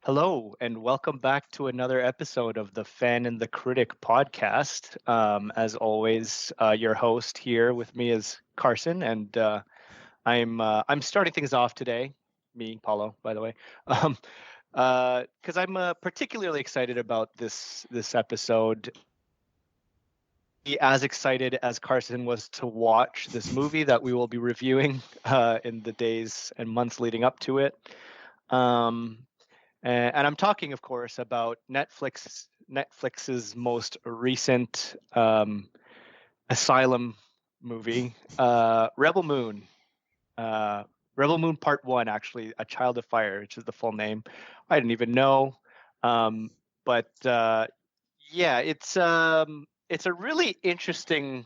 Hello, and welcome back to another episode of the Fan and the Critic podcast. As always, your host here with me is Carson, and I'm starting things off today. Me, Paulo, by the way, um, because I'm particularly excited about this episode. As excited as Carson was to watch this movie that we will be reviewing in the days and months leading up to it. Um, and I'm talking, of course, about Netflix's most recent asylum movie, Rebel Moon. Uh, Rebel Moon Part One, actually, A Child of Fire, which is the full name. I didn't even know, um, but yeah, it's a really interesting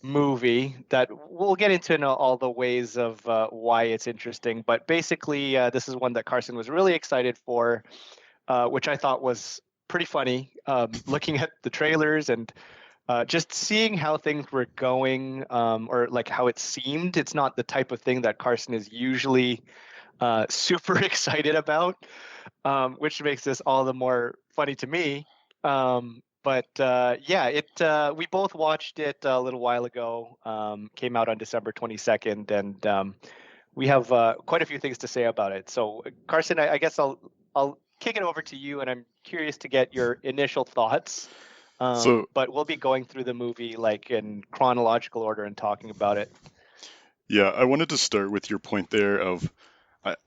movie that we'll get into in all the ways of why it's interesting. But basically, this is one that Carson was really excited for, which I thought was pretty funny. Looking at the trailers and just seeing how things were going, or like how it seemed, it's not the type of thing that Carson is usually super excited about, which makes this all the more funny to me. But yeah, it we both watched it a little while ago. Came out on December 22nd, and we have quite a few things to say about it. So, Carson, I guess I'll kick it over to you, and I'm curious to get your initial thoughts. So, But we'll be going through the movie like in chronological order and talking about it. yeah, I wanted to start with your point there of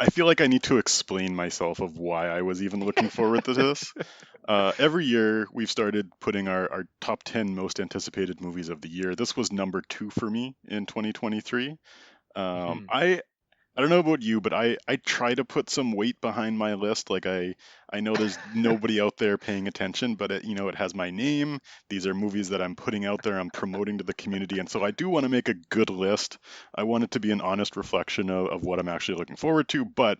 I feel like I need to explain myself of why I was even looking forward to this. Every year we've started putting our top 10 most anticipated movies of the year. This was number two for me in 2023. Mhm. I don't know about you, but I try to put some weight behind my list. Like I know there's nobody out there paying attention, but it has my name. These are movies that I'm putting out there, I'm promoting to the community, and so I do want to make a good list. I want it to be an honest reflection of what I'm actually looking forward to, but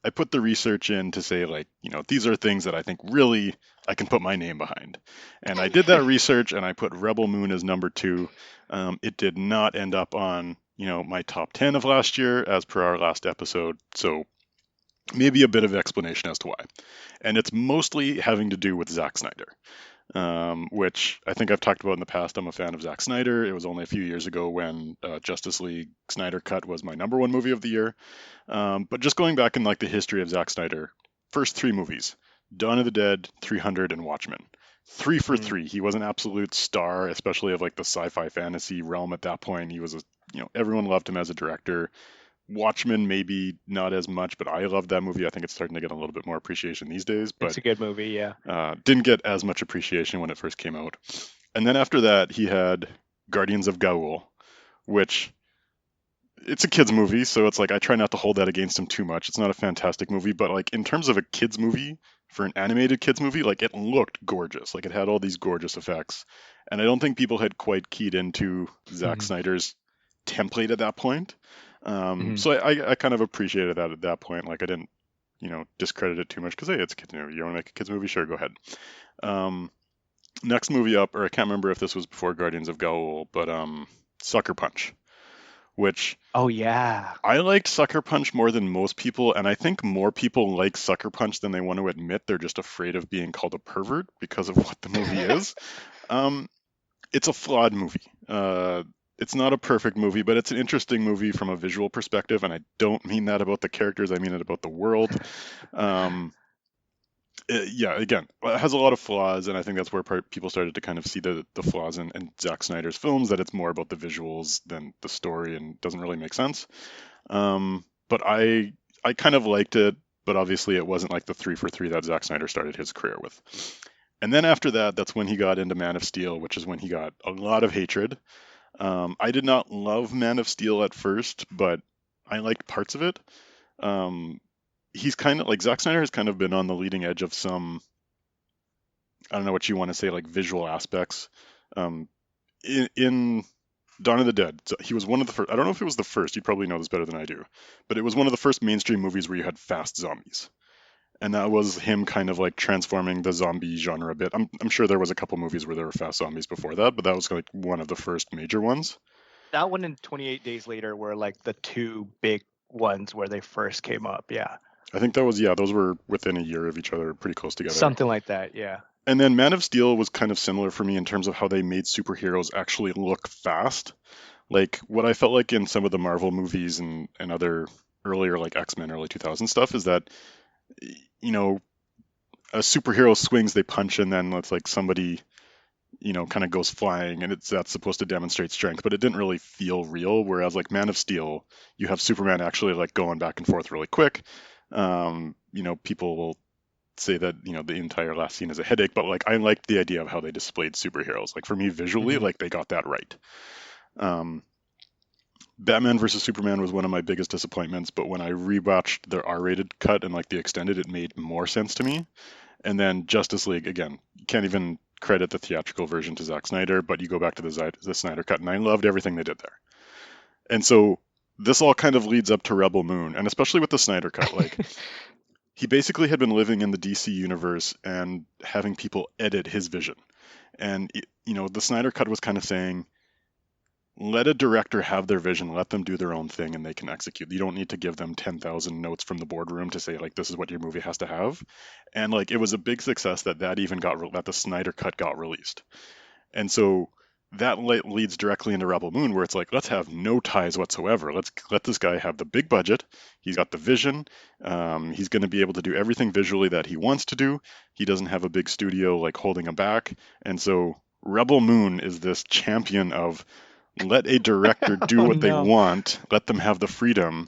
I put the research in to say like, these are things that I think really I can put my name behind. And I did that research and I put Rebel Moon as number two. It did not end up on my top 10 of last year as per our last episode. So maybe a bit of explanation as to why. And it's mostly having to do with Zack Snyder, which I think I've talked about in the past. I'm a fan of Zack Snyder. It was only a few years ago when Justice League Snyder Cut was my number one movie of the year. But just going back in like the history of Zack Snyder, first three movies, Dawn of the Dead, 300, and Watchmen. Three for Mm. three. He was an absolute star, especially of like the sci-fi fantasy realm at that point. He was everyone loved him as a director. Watchmen, maybe not as much, but I love that movie. I think it's starting to get a little bit more appreciation these days, but It's a good movie, yeah. didn't get as much appreciation when it first came out. And then after that, he had Guardians of Gaul, which it's a kids movie, so it's like I try not to hold that against him too much. It's not a fantastic movie, but like in terms of a kids movie, for an animated kids movie, like it looked gorgeous. Like it had all these gorgeous effects. And I don't think people had quite keyed into Zack Mhm. Snyder's template at that point. Mhm. So I kind of appreciated that at that point. Like I didn't, discredit it too much because hey, it's a kids movie. You want to make a kids movie? Sure, go ahead. Um, Next movie up, or I can't remember if this was before Guardians of Gaul, but Sucker Punch, which Oh yeah. I liked Sucker Punch more than most people, and I think more people like Sucker Punch than they want to admit. They're just afraid of being called a pervert because of what the movie is. Um, it's a flawed movie. It's not a perfect movie, but it's an interesting movie from a visual perspective, and I don't mean that about the characters. I mean it about the world. Um, yeah, again, it has a lot of flaws, and I think that's where people started to kind of see the flaws in Zack Snyder's films, that it's more about the visuals than the story and doesn't really make sense. But I kind of liked it, but obviously it wasn't like the three for three that Zack Snyder started his career with. And then after that, that's when he got into Man of Steel, which is when he got a lot of hatred. I did not love Man of Steel at first, but I liked parts of it. Um, he's kind of like Zack Snyder has kind of been on the leading edge of some, I don't know what you want to say, like visual aspects. Um, in Dawn of the Dead, so he was one of the first. I don't know if it was the first. You'd probably know this better than I do, but it was one of the first mainstream movies where you had fast zombies, and that was him kind of like transforming the zombie genre a bit. I'm sure there was a couple movies where there were fast zombies before that, but that was like one of the first major ones. That one and 28 Days Later were like the two big ones where they first came up. Yeah. I think that was, yeah, those were within a year of each other, pretty close together. Something like that, yeah. And then Man of Steel was kind of similar for me in terms of how they made superheroes actually look fast. Like what I felt like in some of the Marvel movies and other earlier like X-Men early 2000 stuff is that you know a superhero swings, they punch, and then it's like somebody kind of goes flying, and that's supposed to demonstrate strength, but it didn't really feel real. Whereas like Man of Steel, you have Superman actually like going back and forth really quick. People will say that the entire last scene is a headache, but like I liked the idea of how they displayed superheroes. Like for me visually, Hmm. like they got that right. Um, Batman versus Superman was one of my biggest disappointments, but when I rewatched the R-rated cut and like the extended, it made more sense to me. And then Justice League, again, you can't even credit the theatrical version to Zack Snyder, but you go back to the Snyder cut, and I loved everything they did there. And so this all kind of leads up to Rebel Moon, and especially with the Snyder cut, like he basically had been living in the DC universe and having people edit his vision. And the Snyder cut was kind of saying, let a director have their vision, let them do their own thing, and they can execute. You don't need to give them 10,000 notes from the boardroom to say like this is what your movie has to have. And like it was a big success that even that the Snyder cut got released. And so that leads directly into Rebel Moon, where it's like, let's have no ties whatsoever. Let's let this guy have the big budget. He's got the vision. He's going to be able to do everything visually that he wants to do. He doesn't have a big studio like holding him back. And so Rebel Moon is this champion of let a director do Oh what they no. want, let them have the freedom.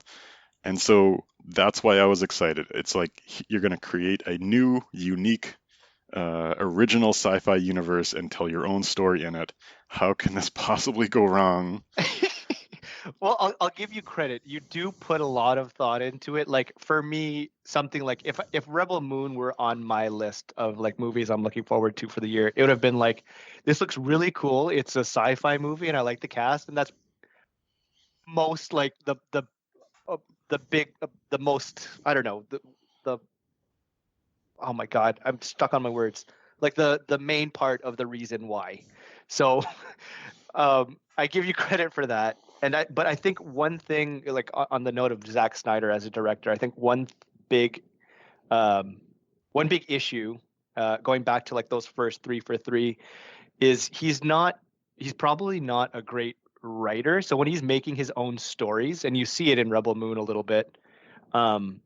And so that's why I was excited. It's like you're going to create a new, unique original sci-fi universe and tell your own story in it. How can this possibly go wrong? Well, I'll give you credit. You do put a lot of thought into it. Like for me, something like if Rebel Moon were on my list of like movies I'm looking forward to for the year, it would have been like, this looks really cool. It's a sci-fi movie, and I like the cast, and that's most like the big the most I don't know the oh my god, I'm stuck on my words. Like the main part of the reason why. So I give you credit for that. But I think one thing, like on the note of Zack Snyder as a director, I think big, um, one big issue, going back to like those first three for three, is he's probably not a great writer. So when he's making his own stories, and you see it in Rebel Moon a little bit, um,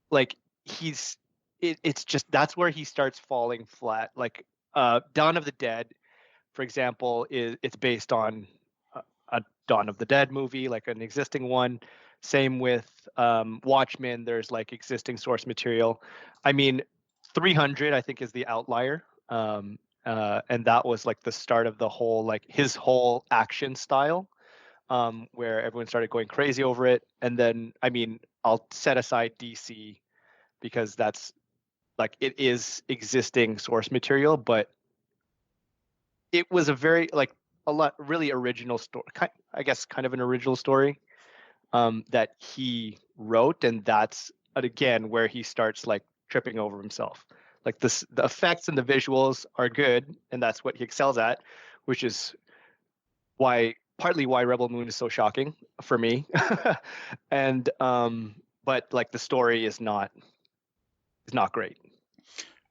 like he's, it's just that's where he starts falling flat. Like Dawn of the Dead, for example, it's based on a Dawn of the Dead movie, like an existing one. Same with Watchmen. There's like existing source material. I mean, 300 I think is the outlier, and that was like the start of the whole like his whole action style, where everyone started going crazy over it. And then I mean, I'll set aside DC because that's like it is existing source material, but it was a very like a lot really original story. I guess kind of an original story that he wrote, and that's again where he starts like tripping over himself. Like the effects and the visuals are good, and that's what he excels at, which is partly why Rebel Moon is so shocking for me. And but like the story is not great.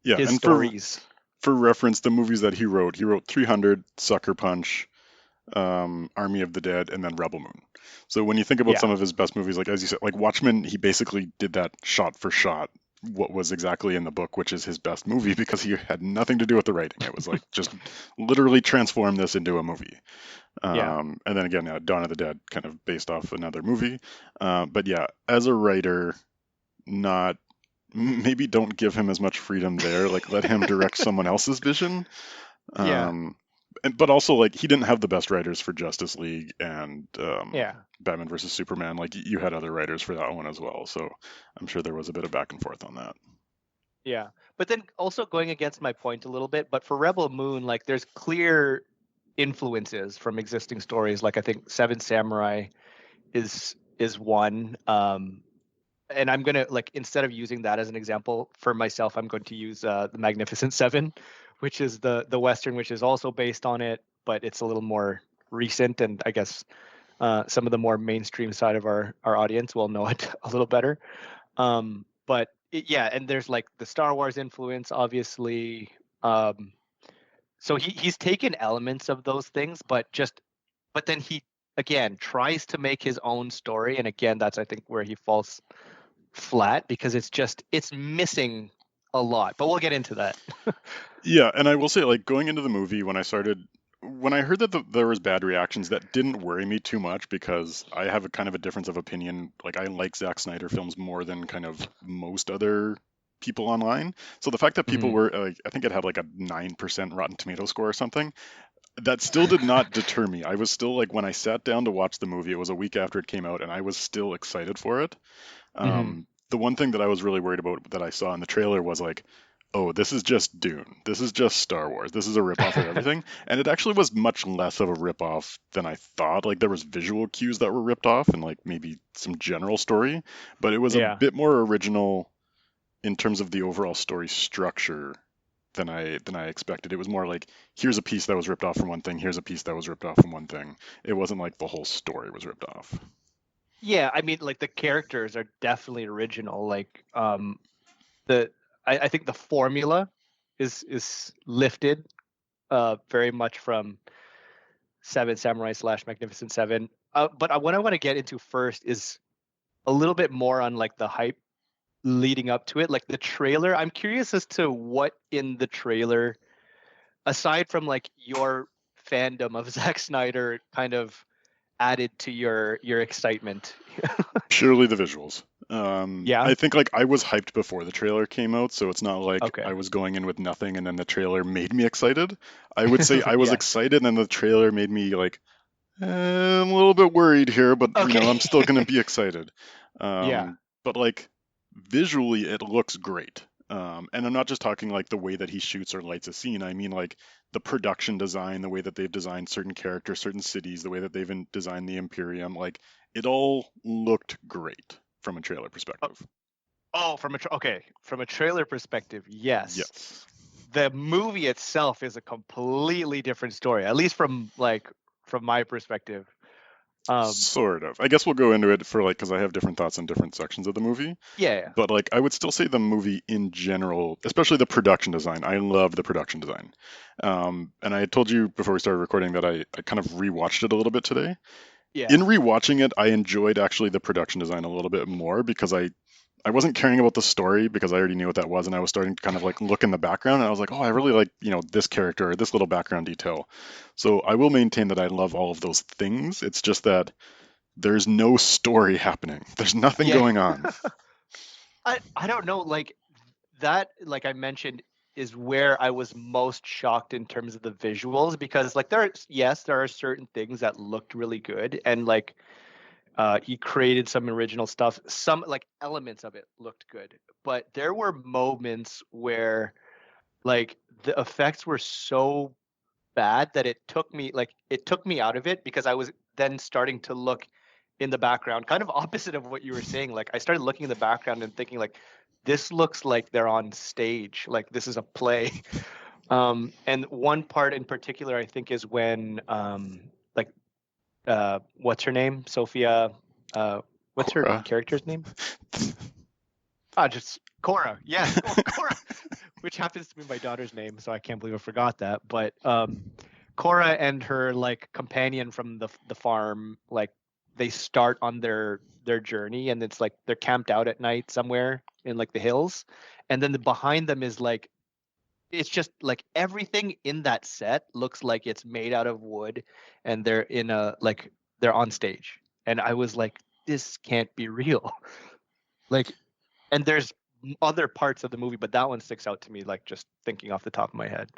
Yeah, His and for stories. for reference, the movies that he wrote 300, Sucker Punch, Army of the Dead, and then Rebel Moon. So when you think about Yeah. some of his best movies, like as you said, like Watchmen, he basically did that shot for shot what was exactly in the book, which is his best movie because he had nothing to do with the writing. It was like just literally transform this into a movie. Yeah. And then again, Dawn of the Dead, kind of based off another movie. But yeah, as a writer, not maybe don't give him as much freedom there. Like let him direct someone else's vision. Yeah. But also like he didn't have the best writers for Justice League and Yeah. Batman versus Superman. Like you had other writers for that one as well. So I'm sure there was a bit of back and forth on that. Yeah. But then also going against my point a little bit, but for Rebel Moon, like there's clear influences from existing stories. Like I think Seven Samurai is one. And I'm gonna like instead of using that as an example for myself, I'm going to use the Magnificent Seven, which is the Western, which is also based on it, but it's a little more recent, and I guess some of the more mainstream side of our audience will know it a little better. But yeah, and there's like the Star Wars influence, obviously. Um, so he's taken elements of those things, but then he again tries to make his own story, and again, that's I think where he falls flat because it's missing a lot. But we'll get into that. Yeah, and I will say, like, going into the movie, when I heard that there was bad reactions, that didn't worry me too much because I have a kind of a difference of opinion. Like, I like Zack Snyder films more than kind of most other people online. So the fact that people Mhm. were, like, I think it had like a 9% Rotten Tomato score or something, that still did not deter me. I was still like, when I sat down to watch the movie, it was a week after it came out, and I was still excited for it. Mhm. The one thing that I was really worried about that I saw in the trailer was like, oh, this is just Dune. This is just Star Wars. This is a ripoff of everything. And it actually was much less of a ripoff than I thought. Like there was visual cues that were ripped off and like maybe some general story, but it was a Yeah. bit more original in terms of the overall story structure than I expected. It was more like here's a piece that was ripped off from one thing, here's a piece that was ripped off from one thing. It wasn't like the whole story was ripped off. Yeah, I mean, like the characters are definitely original. Like, the I think the formula is lifted very much from Seven Samurai slash Magnificent Seven. But what I want to get into first is a little bit more on like the hype leading up to it, like the trailer. I'm curious as to what in the trailer, aside from like your fandom of Zack Snyder, kind of added to your excitement. Purely the visuals. Yeah. I think like I was hyped before the trailer came out, so it's not like Okay. I was going in with nothing and then the trailer made me excited. I would say I was Yeah. excited and then the trailer made me like, I'm a little bit worried here, but Okay. I'm still gonna be excited. Yeah. But like visually, it looks great. And I'm not just talking like the way that he shoots or lights a scene. I mean like the production design, the way that they've designed certain characters, certain cities, the way that they've designed the Imperium. Like it all looked great from a trailer perspective. Oh, okay, from a trailer perspective, yes. Yes. The movie itself is a completely different story, at least from my perspective. Um, Sort of. I guess we'll go into it for like because I have different thoughts on different sections of the movie. yeah, But like I would still say the movie in general, especially the production design, I love the production design. And I had told you before we started recording that I kind of rewatched it a little bit today. In yeah, rewatching it, I enjoyed actually the production design a little bit more because I wasn't caring about the story because I already knew what that was, and I was starting to kind of like look in the background, and I was like, oh, I really like this character or this little background detail. So I will maintain that I love all of those things. It's just that there's no story happening. There's nothing yeah. going on. I don't know, like that, like I mentioned, is where I was most shocked in terms of the visuals because like there are certain things that looked really good and like he created some original stuff. Some like elements of it looked good, but there were moments where like the effects were so bad that it took me out of it because I was then starting to look in the background, kind of opposite of what you were saying. Like I started looking in the background and thinking like this looks like they're on stage, like this is a play. And one part in particular, I think, is when like what's her name? Sophia. Uh, what's her Cora. character's name? Ah, just Cora. Yes, Cora, which happens to be my daughter's name, so I can't believe I forgot that. But Cora and her like companion from the farm, like they start on their journey, and it's like they're camped out at night somewhere in like the hills, and then behind them is like it's just like everything in that set looks like it's made out of wood, and they're in a like they're on stage, and I was like, this can't be real. Like, and there's other parts of the movie, but that one sticks out to me, like just thinking off the top of my head.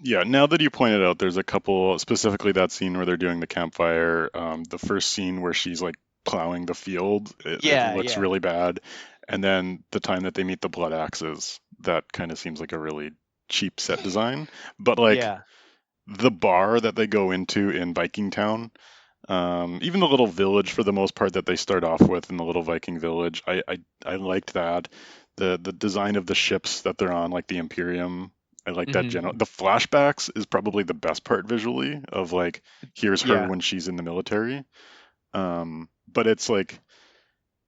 Yeah, now that you pointed out, there's a couple, specifically that scene where they're doing the campfire. The first scene where she's like plowing the field, it Yeah, looks yeah, really bad. And then the time that they meet the Blood Axes, that kind of seems like a really cheap set design. But like yeah. the bar that they go into in Viking Town, even the little village for the most part that they start off with in the little Viking village, I liked that. The design of the ships that they're on, like the Imperium, I like that general. Hmm. The flashbacks is probably the best part visually of like here's her Yeah, when she's in the military. But it's like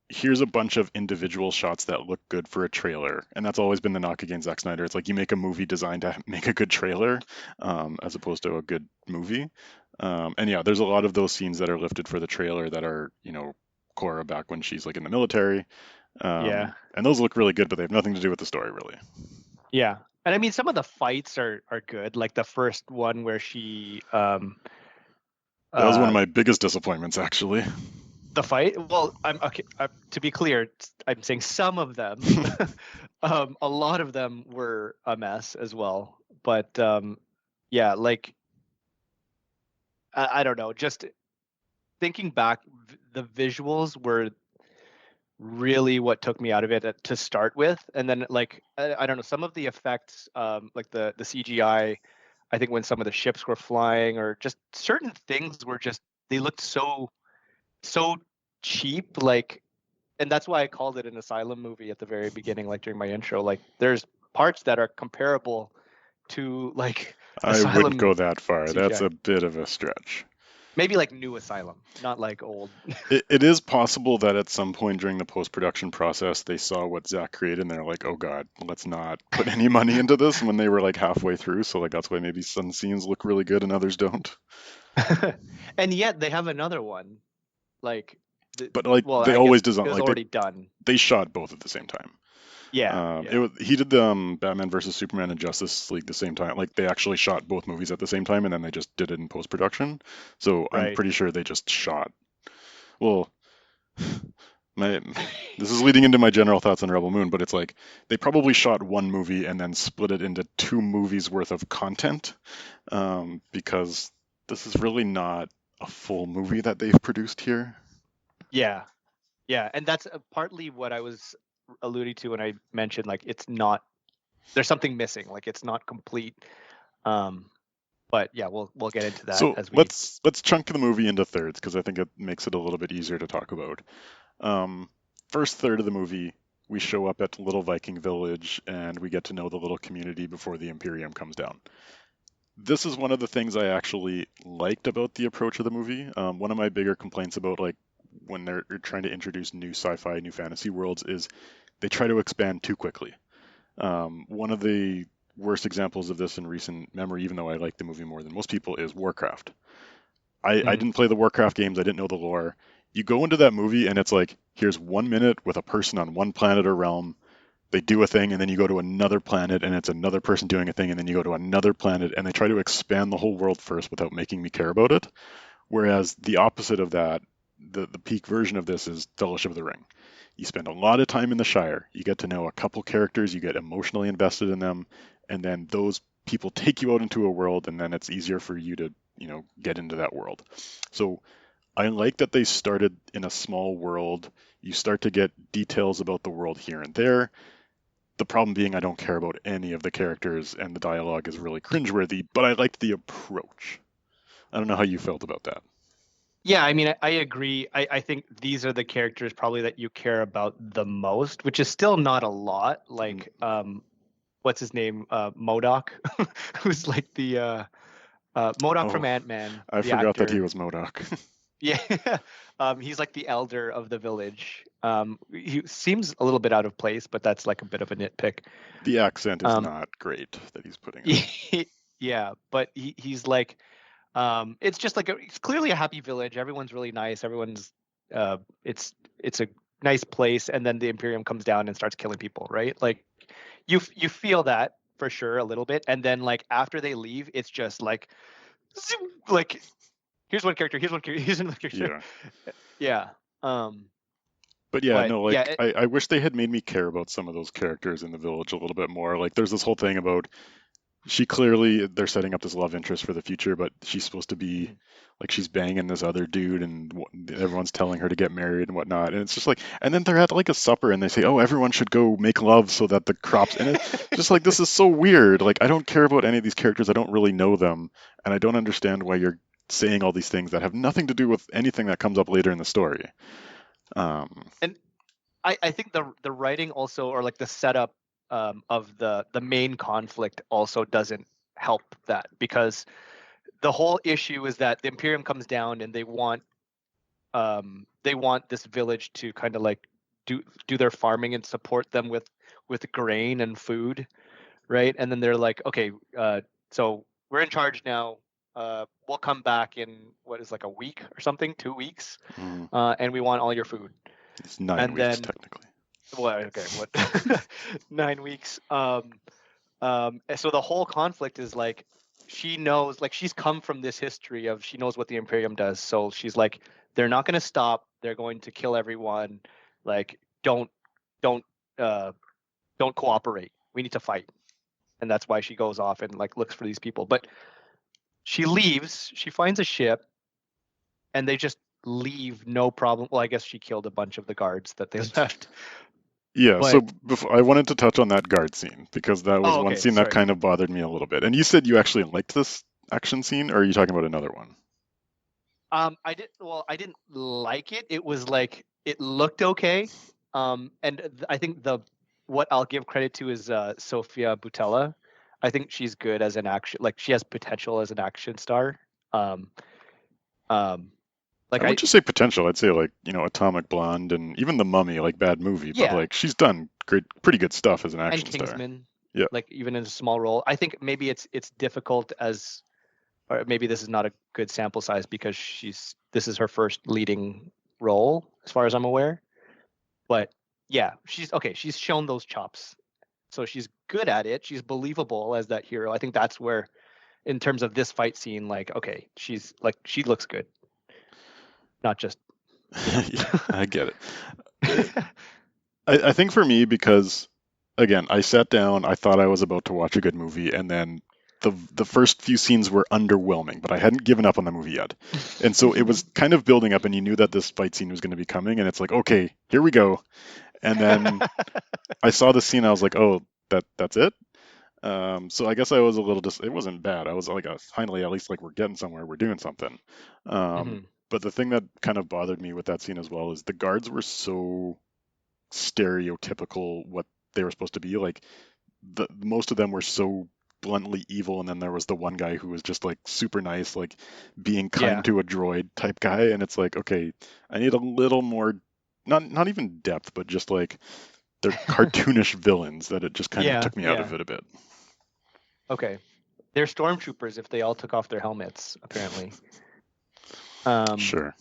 here's a bunch of individual shots that look good for a trailer, and that's always been the knock against Zack Snyder. It's like you make a movie designed to make a good trailer, as opposed to a good movie. And yeah, there's a lot of those scenes that are lifted for the trailer that are, Cora back when she's like in the military, Yeah. and those look really good, but they have nothing to do with the story really. Yeah. And I mean, some of the fights are good. Like the first one where she That was one of uh my biggest disappointments, actually. the fight. Well, I'm okay. To be clear, I'm saying some of them. A lot of them were a mess as well. But yeah, like I don't know. Just thinking back, the visuals were really what took me out of it to start with, and then like I don't know, some of the effects, like the CGI. I think when some of the ships were flying, or just certain things were just they looked so cheap, like, and that's why I called it an asylum movie at the very beginning, like during my intro. Like there's parts that are comparable to like I wouldn't asylum go that far. That's CGI. a bit of a stretch. Maybe like new asylum, not like old. It is possible that at some point during the post-production process, they saw what Zach created and they're like, "Oh God, let's not put any money into this." When they were like halfway through, so like that's why maybe some scenes look really good and others don't. And yet they have another one. Like, But like well, they I guess always design it was like already done. they shot both at the same time. Yeah, It yeah, was he did the Batman versus Superman and Justice League the same time. Like they actually shot both movies at the same time, and then they just did it in post production. So I'm right. pretty sure they just shot. Well, my this is leading into my general thoughts on Rebel Moon, but it's like they probably shot one movie and then split it into two movies worth of content, because this is really not a full movie that they've produced here. Yeah, yeah, and that's partly what I was alluding to when I mentioned like it's not. There's something missing. Like it's not complete. Um, but yeah, we'll get into that So as we. let's chunk the movie into thirds because I think it makes it a little bit easier to talk about. Um, First third of the movie, we show up at Little Viking Village and we get to know the little community before the Imperium comes down. This is one of the things I actually liked about the approach of the movie. One of my bigger complaints about like when they're trying to introduce new sci-fi, new fantasy worlds is they try to expand too quickly. One of the worst examples of this in recent memory, even though I like the movie more than most people, is Warcraft. I Mhm. didn't play the Warcraft games. I didn't know the lore. You go into that movie and it's like, here's 1 minute with a person on one planet or realm. They do a thing, and then you go to another planet, and it's another person doing a thing, and then you go to another planet, and they try to expand the whole world first without making me care about it. Whereas the opposite of that, the peak version of this is Fellowship of the Ring. You spend a lot of time in the Shire. You get to know a couple characters, you get emotionally invested in them, and then those people take you out into a world, and then it's easier for you to, get into that world. So I like that they started in a small world. You start to get details about the world here and there. The problem being, I don't care about any of the characters, and the dialogue is really cringeworthy, but I liked the approach. I don't know how you felt about that. Yeah, I mean, I agree. I think these are the characters probably that you care about the most, which is still not a lot. Like, what's his name? Modoc, who's like the Modoc from Oh, Ant-Man, I the forgot that he actor. was Modoc. Yeah, he's like the elder of the village. He seems a little bit out of place, but that's like a bit of a nitpick. The accent is Um, not great that he's putting on. yeah, but he's like, it's just like it's clearly a happy village. Everyone's really nice. Everyone's, it's a nice place, and then the Imperium comes down and starts killing people, right? Like you feel that for sure a little bit, and then like after they leave, it's just like, zoom, like here's one character, here's one character, here's another character. Yeah. Yeah. Um, But yeah, but no, yeah, like I wish they had made me care about some of those characters in the village a little bit more. Like there's this whole thing about she clearly they're setting up this love interest for the future, but she's supposed to be like she's banging this other dude, and everyone's telling her to get married and whatnot. And it's just like, and then they're at like a supper, and they say, "Oh, everyone should go make love so that the crops." And it's just like this is so weird. Like I don't care about any of these characters. I don't really know them, and I don't understand why you're saying all these things that have nothing to do with anything that comes up later in the story. Um, and I think the writing also, or like the setup of the main conflict also doesn't help that, because the whole issue is that the Imperium comes down and they want this village to kind of like do their farming and support them with grain and food, right? And then they're like, okay, so we're in charge now. We'll come back in what is like a week or something, 2 weeks, Mm, and we want all your food. it's 9 weeks And then, technically. well, okay, what 9 weeks? So the whole conflict is like she knows, like she's come from this history of she knows what the Imperium does. So she's like, they're not going to stop. They're going to kill everyone. Like, don't uh, don't cooperate. We need to fight. And that's why she goes off and like looks for these people. But she leaves. She finds a ship, and they just leave no problem. Well, I guess she killed a bunch of the guards that they left. Yeah, so But before, I wanted to touch on that guard scene because that was oh, one okay, scene that sorry. kind of bothered me a little bit. And you said you actually liked this action scene, or are you talking about another one? I didn't like it. It was like it looked okay. And I think the what I'll give credit to is Sofia Boutella. I think she's good as an action, like she has potential as an action star. Um, um, I like wouldn't just say potential. I'd say like, Atomic Blonde and even The Mummy, like bad movie, but yeah, like she's done great, pretty good stuff as an and action star. Kingsman, Yeah. like even in a small role. I think maybe it's difficult as, or maybe this is not a good sample size because this is her first leading role as far as I'm aware. But yeah, she's okay. She's shown those chops, so she's good at it. She's believable as that hero. I think that's where, in terms of this fight scene, like okay, she's like she looks good, not just Yeah, I get it. I think for me, because again, I sat down, I thought I was about to watch a good movie, and then the first few scenes were underwhelming, but I hadn't given up on the movie yet. And so it was kind of building up, and you knew that this fight scene was going to be coming, and it's like, okay, here we go. And then I saw the scene, I was like, oh, that's it. So I guess I was a little it wasn't bad. I was like, finally, at least like we're getting somewhere, we're doing something. Mhm. But the thing that kind of bothered me with that scene as well is the guards were so stereotypical what they were supposed to be. Like most of them were so bluntly evil, and then there was the one guy who was just like super nice, like being kind Yeah, to a droid type guy. And it's like, okay, I need a little more, not even depth, but just like they're cartoonish villains that it just kind of yeah, took me out yeah. of it a bit. Okay, they're stormtroopers if they all took off their helmets, apparently. Um, Sure.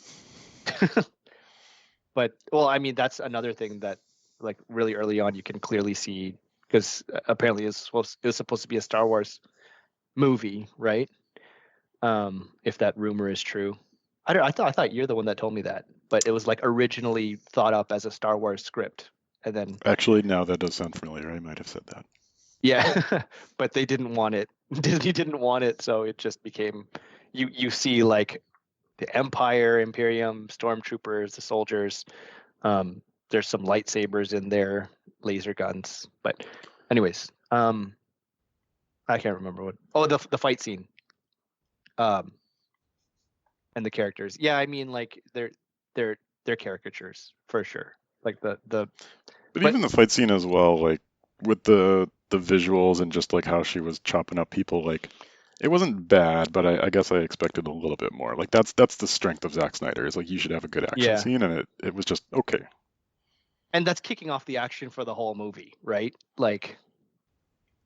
but well, I mean that's another thing that like really early on you can clearly see because apparently it was supposed to be a Star Wars movie, right? If that rumor is true. I thought you're the one that told me that, but it was like originally thought up as a Star Wars script, and then Actually, now that does sound familiar. I might have said that. yeah, but they didn't want it. Disney didn't want it, so it just became you see like the Empire, Imperium, stormtroopers, the soldiers. There's some lightsabers in there, laser guns, but anyways, I can't remember what. Oh, the fight scene. Um, and the characters. Yeah, I mean like they're caricatures for sure. Like the But but even the fight scene as well, like with the visuals and just like how she was chopping up people, like it wasn't bad, but I guess I expected a little bit more. Like that's the strength of Zack Snyder, is like you should have a good action yeah, scene, and it was just okay. and that's kicking off the action for the whole movie, right? Like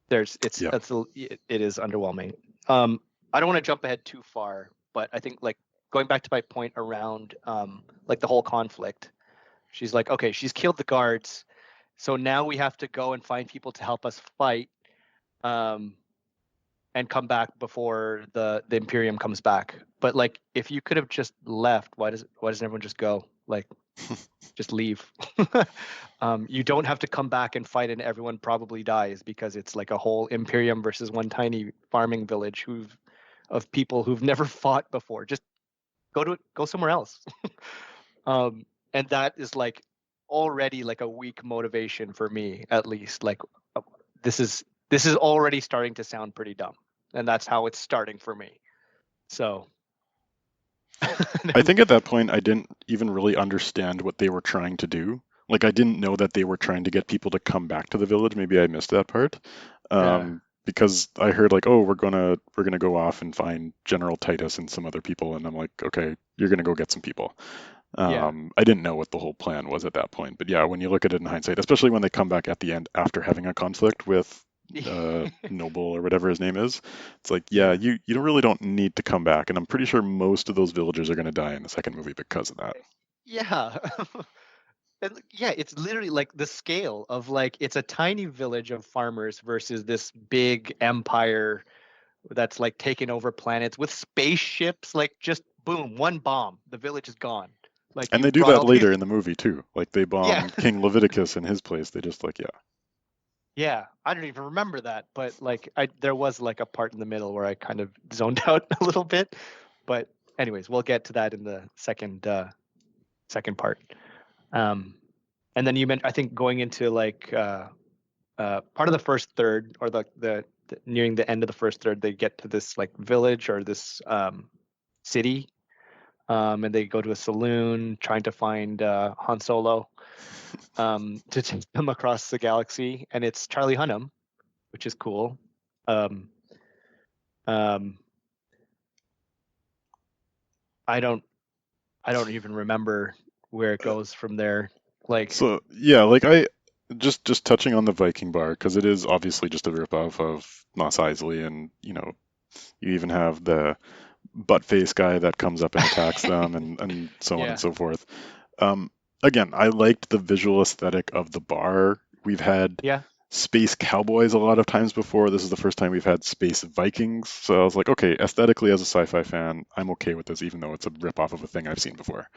there's it's Yeah. it is underwhelming. Um, I don't want to jump ahead too far, but I think like going back to my point around like the whole conflict. She's like, okay, she's killed the guards, so now we have to go and find people to help us fight. Um, and come back before the Imperium comes back. But like, if you could have just left, why doesn't everyone just go? Like, just leave. You don't have to come back and fight, and everyone probably dies because it's like a whole Imperium versus one tiny farming village of people who've never fought before. Just go somewhere else. And that is like already like a weak motivation for me, at least. Like, uh, this is already starting to sound pretty dumb, and that's how it's starting for me. So, I think at that point I didn't even really understand what they were trying to do. Like I didn't know that they were trying to get people to come back to the village. Maybe I missed that part. yeah, Because I heard like, oh, we're gonna go off and find General Titus and some other people, and I'm like, okay, you're gonna go get some people. Yeah. I didn't know what the whole plan was at that point, but yeah, when you look at it in hindsight, especially when they come back at the end after having a conflict with Noble or whatever his name is, it's like, yeah, Yeah. you really don't need to come back, and I'm pretty sure most of those villagers are going to die in the second movie because of that. Yeah. And yeah, it's literally like the scale of like it's a tiny village of farmers versus this big empire that's like taking over planets with spaceships. Like just boom, one bomb, the village is gone. Like And they you've do brought that all these. later in the movie too. Like they Yeah, bomb King Leviticus in his place. They just like, yeah. yeah. I don't even remember that, but like I there was like a part in the middle where I kind of zoned out a little bit. But anyways, we'll get to that in the second part. Um, and then you meant I think going into like part of the first third or the nearing the end of the first third, they get to this like village or this city, and they go to a saloon trying to find Han Solo to take them across the galaxy, and it's Charlie Hunnam, which is cool. Um, um, I don't I don't even remember where it goes from there. Like, So yeah, like I just touching on the Viking bar because it is obviously just a ripoff of Mos Eisley, and you even have the butt face guy that comes up and attacks them, and so on and yeah, so forth. Um, Again, I liked the visual aesthetic of the bar. We've had yeah, space cowboys a lot of times before. This is the first time we've had space Vikings. So I was like, okay, aesthetically as a sci-fi fan, I'm okay with this, even though it's a ripoff of a thing I've seen before.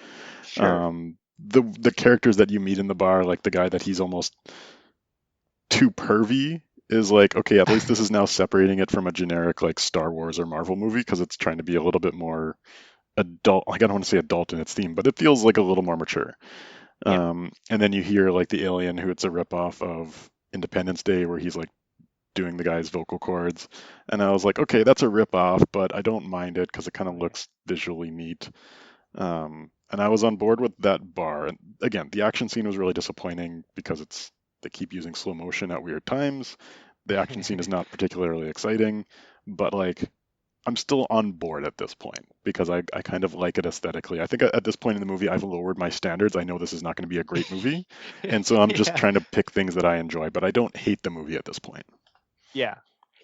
sure, The characters that you meet in the bar, like the guy that he's almost too pervy, is like, okay, at least this is now separating it from a generic like Star Wars or Marvel movie because it's trying to be a little bit more adult. Like I don't want to say adult in its theme, but it feels like a little more mature. yeah, And then you hear like the alien who it's a ripoff of Independence Day where he's like doing the guy's vocal cords. And I was like, okay, that's a ripoff, but I don't mind it because it kind oh, of yeah, looks visually neat. And I was on board with that bar. And again, the action scene was really disappointing because they keep using slow motion at weird times. The action scene is not particularly exciting, but like I'm still on board at this point because I kind of like it aesthetically. I think at this point in the movie, I've lowered my standards. I know this is not going to be a great movie. And so I'm just yeah. trying to pick things that I enjoy, but I don't hate the movie at this point. Yeah.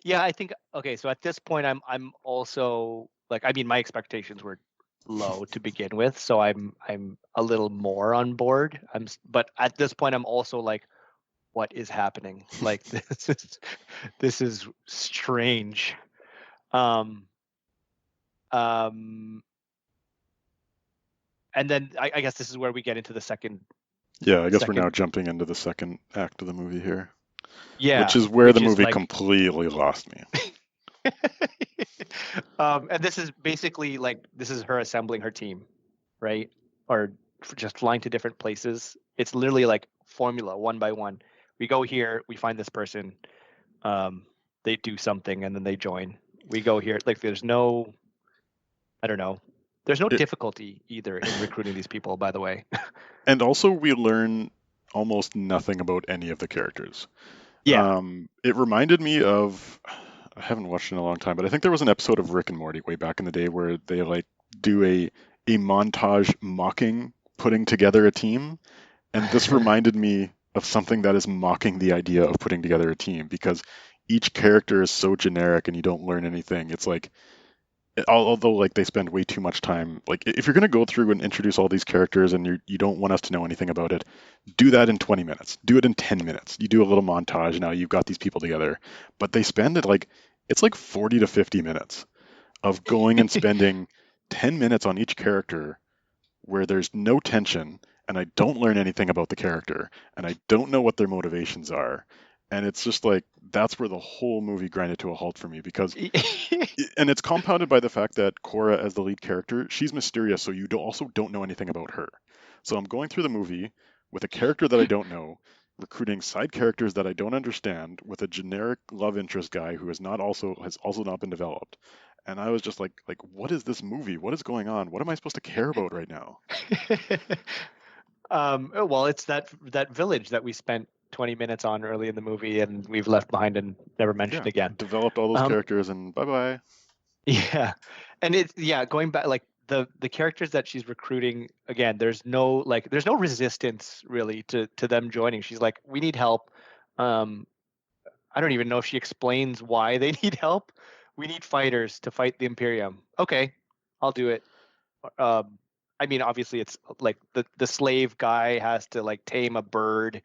Yeah, I think okay, so at this point I'm also like I mean my expectations were low to begin with, so I'm a little more on board. But at this point I'm also like what is happening? Like this is strange. Um um and then I guess this is where we get into the Yeah, I guess we're now second jumping into the second act of the movie here, which yeah, is where the which is movie like completely lost me. and this is basically like this is her assembling her team, right? Or just flying to different places. It's literally like formula one by one. We go here, we find this person, um, they do something, and then they join. We go here, like there's no, I don't know, there's no It, difficulty either in recruiting these people. By the way, and also, we learn almost nothing about any of the characters. yeah, It reminded me of, I haven't watched it in a long time, but I think there was an episode of Rick and Morty way back in the day where they like do a montage mocking putting together a team, and this reminded me of something that is mocking the idea of putting together a team because each character is so generic and you don't learn anything. It's like although like they spend way too much time, like if you're going to go through and introduce all these characters and you don't want us to know anything about it, do that in 20 minutes, do it in 10 minutes, you do a little montage, now you've got these people together. But they spend it like it's like 40 to 50 minutes of going and spending 10 minutes on each character where there's no tension and I don't learn anything about the character and I don't know what their motivations are. And it's just like that's where the whole movie grinded to a halt for me because and it's compounded by the fact that Cora, as the lead character, she's mysterious, so also don't know anything about her. So I'm going through the movie with a character that I don't know, recruiting side characters that I don't understand, with a generic love interest guy who has also not been developed. And I was just like, what is this movie? What is going on? What am I supposed to care about right now? oh, well, it's that village that we spent 20 minutes on early in the movie, and we've left behind and never mentioned Yeah, again. developed all those Um, characters and bye bye. Yeah. And it's yeah, going back like the characters that she's recruiting, again, there's no resistance really to them joining. She's like, we need help. um I don't even know if she explains why they need help. We need fighters to fight the Imperium. Okay, I'll do it. um I mean, obviously it's like the slave guy has to like tame a bird,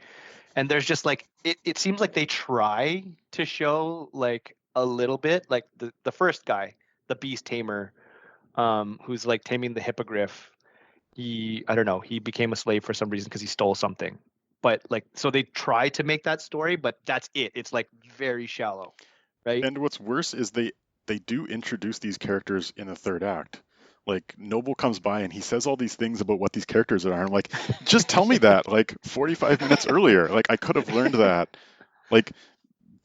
and there's just like it seems like they try to show like a little bit like the first guy, the beast tamer, who's like taming the hippogriff. He, I don't know, he became a slave for some reason because he stole something. But like, so they try to make that story, but that's it. It's like very shallow, right? And what's worse is they do introduce these characters in the third act. Like Noble comes by and he says all these things about what these characters are. I'm like, just tell me that like 45 minutes earlier. Like I could have learned that. Like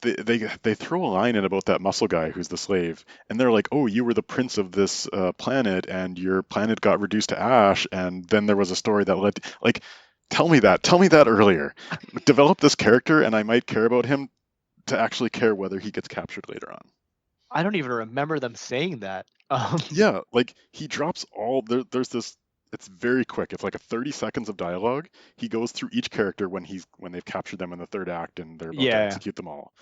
they throw a line in about that muscle guy who's the slave, and they're like, "Oh, you were the prince of this planet, and your planet got reduced to ash, and then there was a story that led." Like, tell me that earlier. Develop this character, and I might care about him to actually care whether he gets captured later on. I don't even remember them saying that. Yeah, like he drops all there's this it's very quick. It's like a 30 seconds of dialogue. He goes through each character when they've captured them in the third act and they're about to Yeah, execute them all.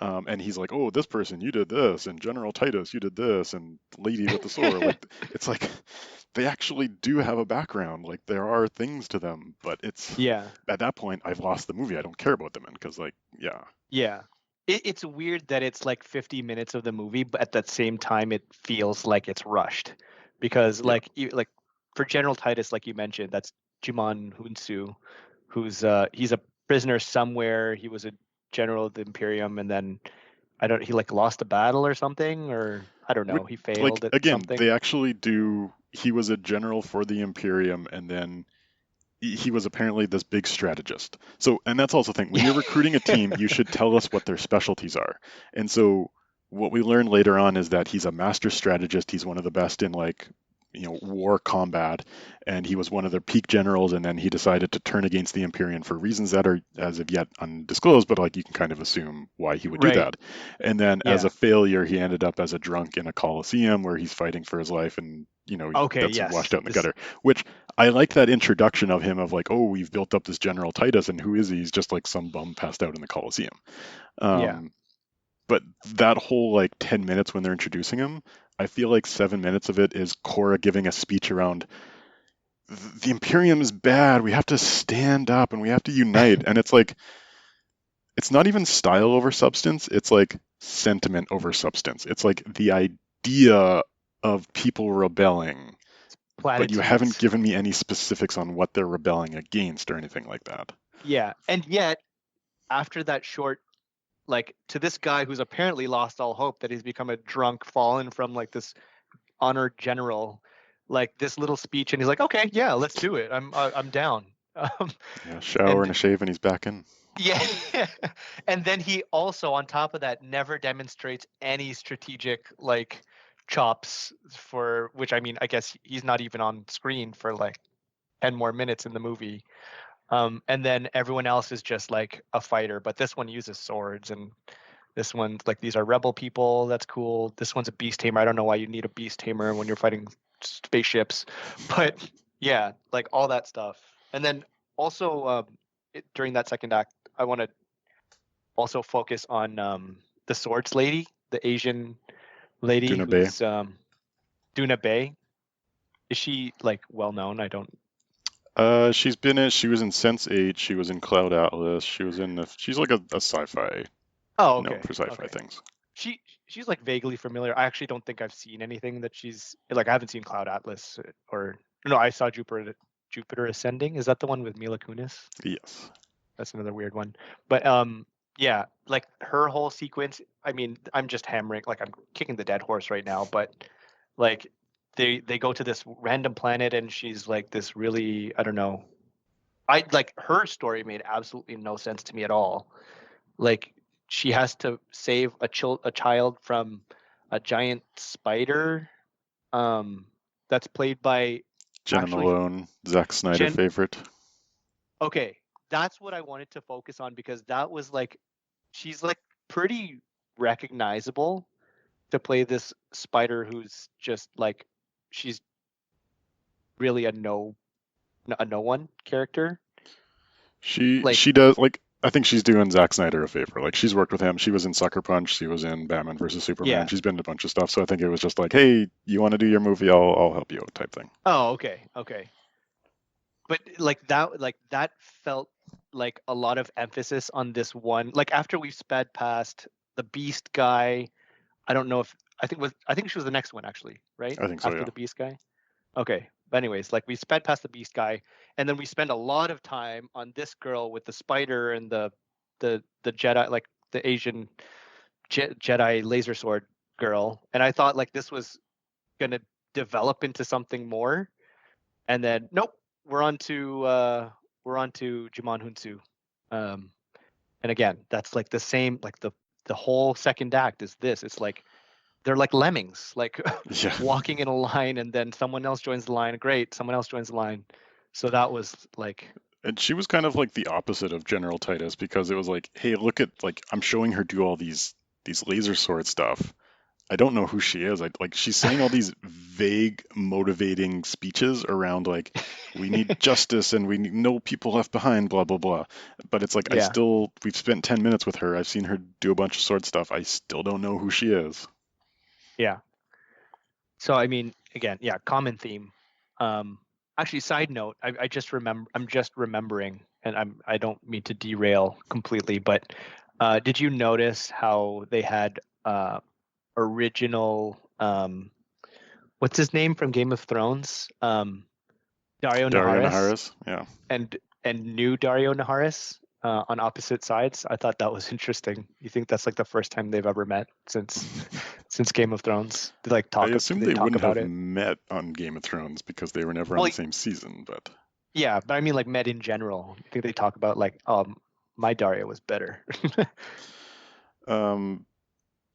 And he's like, "Oh, this person, you did this, and General Titus, you did this, and Lady with the sword." Like it's like they actually do have a background. Like there are things to them, but it's yeah, at that point I've lost the movie. I don't care about them because like yeah, yeah. It's weird that it's like 50 minutes of the movie, but at that same time, it feels like it's rushed because yeah. like for General Titus, like you mentioned, that's Jimon Hunsu, who's he's a prisoner somewhere. He was a general of the Imperium, and then I don't he like lost a battle or something, or I don't Which, know, he like failed at again, something. they actually do. He was a general for the Imperium, and then he was apparently this big strategist. So, and that's also the thing. When you're recruiting a team, you should tell us what their specialties are. And so, what we learn later on is that he's a master strategist. He's one of the best in like war combat, and he was one of their peak generals. And then he decided to turn against the Imperium for reasons that are as of yet undisclosed, but like you can kind of assume why he would do Right. that. And then as a Yeah. failure, he ended up as a drunk in a coliseum where he's fighting for his life, and Okay. that's washed Yes. out in the This. gutter. Which I like that introduction of him of like, oh, we've built up this General Titus, and who is he? He's just like some bum passed out in the Coliseum. Yeah. Um, but that whole like 10 minutes when they're introducing him, I feel like 7 minutes of it is Cora giving a speech around the Imperium is bad. We have to stand up and we have to unite. And it's like, it's not even style over substance. It's like sentiment over substance. It's like the idea of people rebelling, but you haven't Platitudes. given me any specifics on what they're rebelling against or anything like that. Yeah. And yet, after that short, like to this guy who's apparently lost all hope that he's become a drunk, fallen from like this honored general, like this little speech, and he's like, okay, yeah, let's do it. I'm down. Um, Yeah, shower and and a shave, and he's back in. yeah, and then he also, on top of that, never demonstrates any strategic like chops, for which I mean, I guess he's not even on screen for like 10 more minutes in the movie. And then everyone else is just like a fighter, but this one uses swords, and this one's like, these are rebel people. That's cool. This one's a beast tamer. I don't know why you need a beast tamer when you're fighting spaceships, but yeah, like all that stuff. And then also during that second act, I want to also focus on the swords lady, the Asian lady Duna Bay. who's Duna Bay. Is she like well known? I don't. She's been in. She was in Sense8. She was in Cloud Atlas. She was in. She's like a sci-fi Oh, known okay, for sci-fi okay. things. She's like vaguely familiar. I actually don't think I've seen anything that she's like. I haven't seen Cloud Atlas or no. I saw Jupiter Ascending. Is that the one with Mila Kunis? Yes. That's another weird one. But yeah, like her whole sequence. I mean, I'm just hammering. Like I'm kicking the dead horse right now. But like they go to this random planet and she's like this really, I don't know. I like her story made absolutely no sense to me at all. Like she has to save a child from a giant spider, um that's played by Jenna actually Malone, Zack Snyder Jen. favorite. Okay, that's what I wanted to focus on because that was like, she's like pretty recognizable to play this spider who's just like, she's really a no one character. Like, She does like I think she's doing Zack Snyder a favor. Like she's worked with him. She was in Sucker Punch. She was in Batman versus Superman. yeah. She's been in a bunch of stuff. So I think it was just like, hey, you want to do your movie? I'll help you out type thing. Oh, okay, okay. But like that felt like a lot of emphasis on this one. Like after we sped past the Beast guy, I don't know if I think she was the next one actually, right? I think so. After Yeah. the Beast guy. Okay. But anyways, like we sped past the Beast guy, and then we spend a lot of time on this girl with the spider and the Jedi, like the Asian Jedi laser sword girl. And I thought like this was gonna develop into something more, and then nope, we're on to Jimon Hunsu. Um, and again, that's like the same, like the whole second act is this. It's like they're like lemmings, like Yeah. walking in a line, and then someone else joins the line. Great, someone else joins the line. So that was like, And she was kind of like the opposite of General Titus because it was like, hey, look at like I'm showing her do all these laser sword stuff. I don't know who she is. Like she's saying all these vague, motivating speeches around like we need justice and we need no people left behind, blah blah blah. But it's like yeah, we've spent 10 minutes with her. I've seen her do a bunch of sword stuff. I still don't know who she is. yeah. So I mean, again, yeah, common theme. Um, Actually, side note, I just remember, I'm just remembering, and I don't mean to derail completely, but did you notice how they had original what's his name from Game of Thrones? Dario Dario Naharis Naharis, yeah. and new Dario Naharis on opposite sides. I thought that was interesting. You think that's like the first time they've ever met since Game of Thrones? I Do assume they they talk wouldn't about have it? met on Game of Thrones because they were never on Well, the same season, but yeah, but I mean like met in general. I think they talk about like my Dario was better. um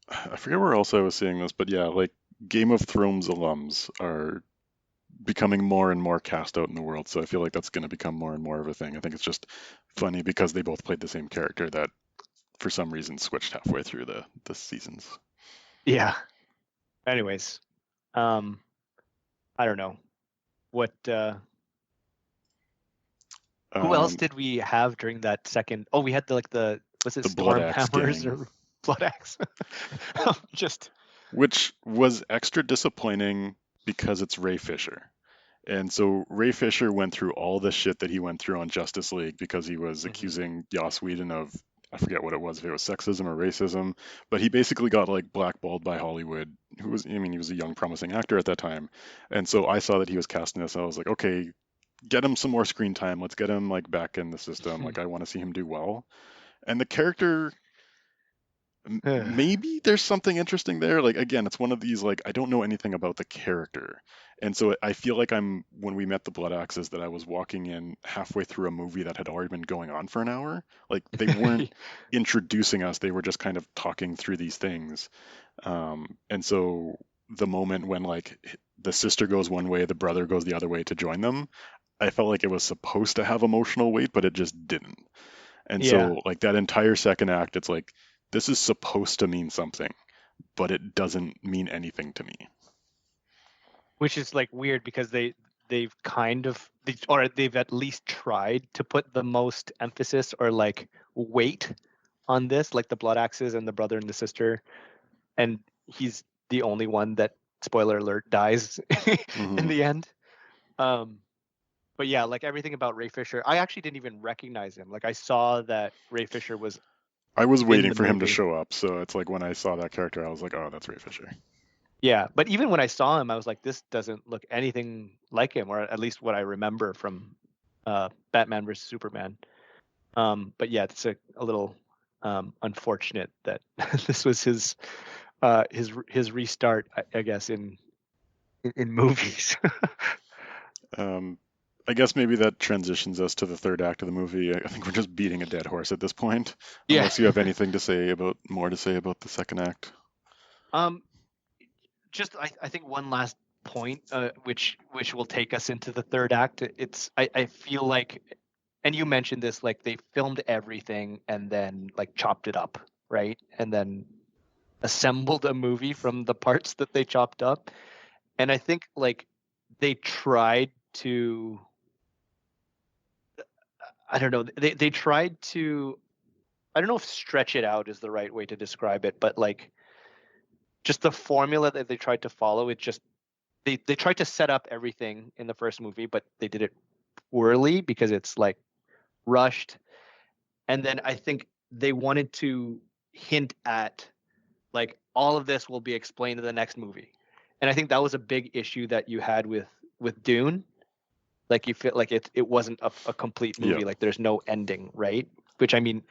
I forget where else I was seeing this, but yeah, like Game of Thrones alums are becoming more and more cast out in the world, so I feel like that's going to become more and more of a thing. I think it's just funny because they both played the same character that for some reason switched halfway through the seasons. Yeah. Anyways, um I don't know. What who else Um, did we have during that second? Oh, we had the was it the Blood Storm Axe Hammers gang, or Blood Axe? Just which was extra disappointing because it's Ray Fisher. And so Ray Fisher went through all the shit that he went through on Justice League because he was mhm. accusing Joss Whedon of, I forget what it was, if it was sexism or racism, but he basically got like blackballed by Hollywood, who was, I mean, he was a young promising actor at that time. And so I saw that he was casting this, and I was like, okay, get him some more screen time. Let's get him like back in the system. Like I want to see him do well. And the character, maybe there's something interesting there. Like again, it's one of these like I don't know anything about the character, and so I feel like I'm when we met the Blood Axes that I was walking in halfway through a movie that had already been going on for an hour. Like they weren't introducing us; they were just kind of talking through these things. And so the moment when like the sister goes one way, the brother goes the other way to join them, I felt like it was supposed to have emotional weight, but it just didn't. And Yeah, so like that entire second act, it's like this is supposed to mean something, but it doesn't mean anything to me. which is like weird because they've kind of or they've at least tried to put the most emphasis or like weight on this, like the Blood Axes and the brother and the sister, and he's the only one that, spoiler alert, dies in Hmm. the end. Um, but yeah, like everything about Ray Fisher, I actually didn't even recognize him. Like I saw that Ray Fisher was I was in waiting the for him to movie. show up, so it's like when I saw that character, I was like, oh, that's Ray Fisher. Yeah, but even when I saw him, I was like, this doesn't look anything like him, or at least what I remember from Batman versus Superman. But yeah, it's a little unfortunate that this was his restart, I guess, in movies. Um, I guess maybe that transitions us to the third act of the movie. I think we're just beating a dead horse at this point, Yeah. unless you have anything to say about more to say about the second act. Um, just I think one last point, which will take us into the third act. It's I feel like, and you mentioned this, like they filmed everything and then like chopped it up, right? And then assembled a movie from the parts that they chopped up. And I think like they tried to, I don't know, they tried to, I don't know if stretch it out is the right way to describe it, but like just the formula that they tried to follow, it just they tried to set up everything in the first movie, but they did it poorly because it's like rushed. And then I think they wanted to hint at like all of this will be explained in the next movie. And I think that was a big issue that you had with Dune. Like you feel like it wasn't a complete Yeah. movie. Like there's no ending, right? Which I mean,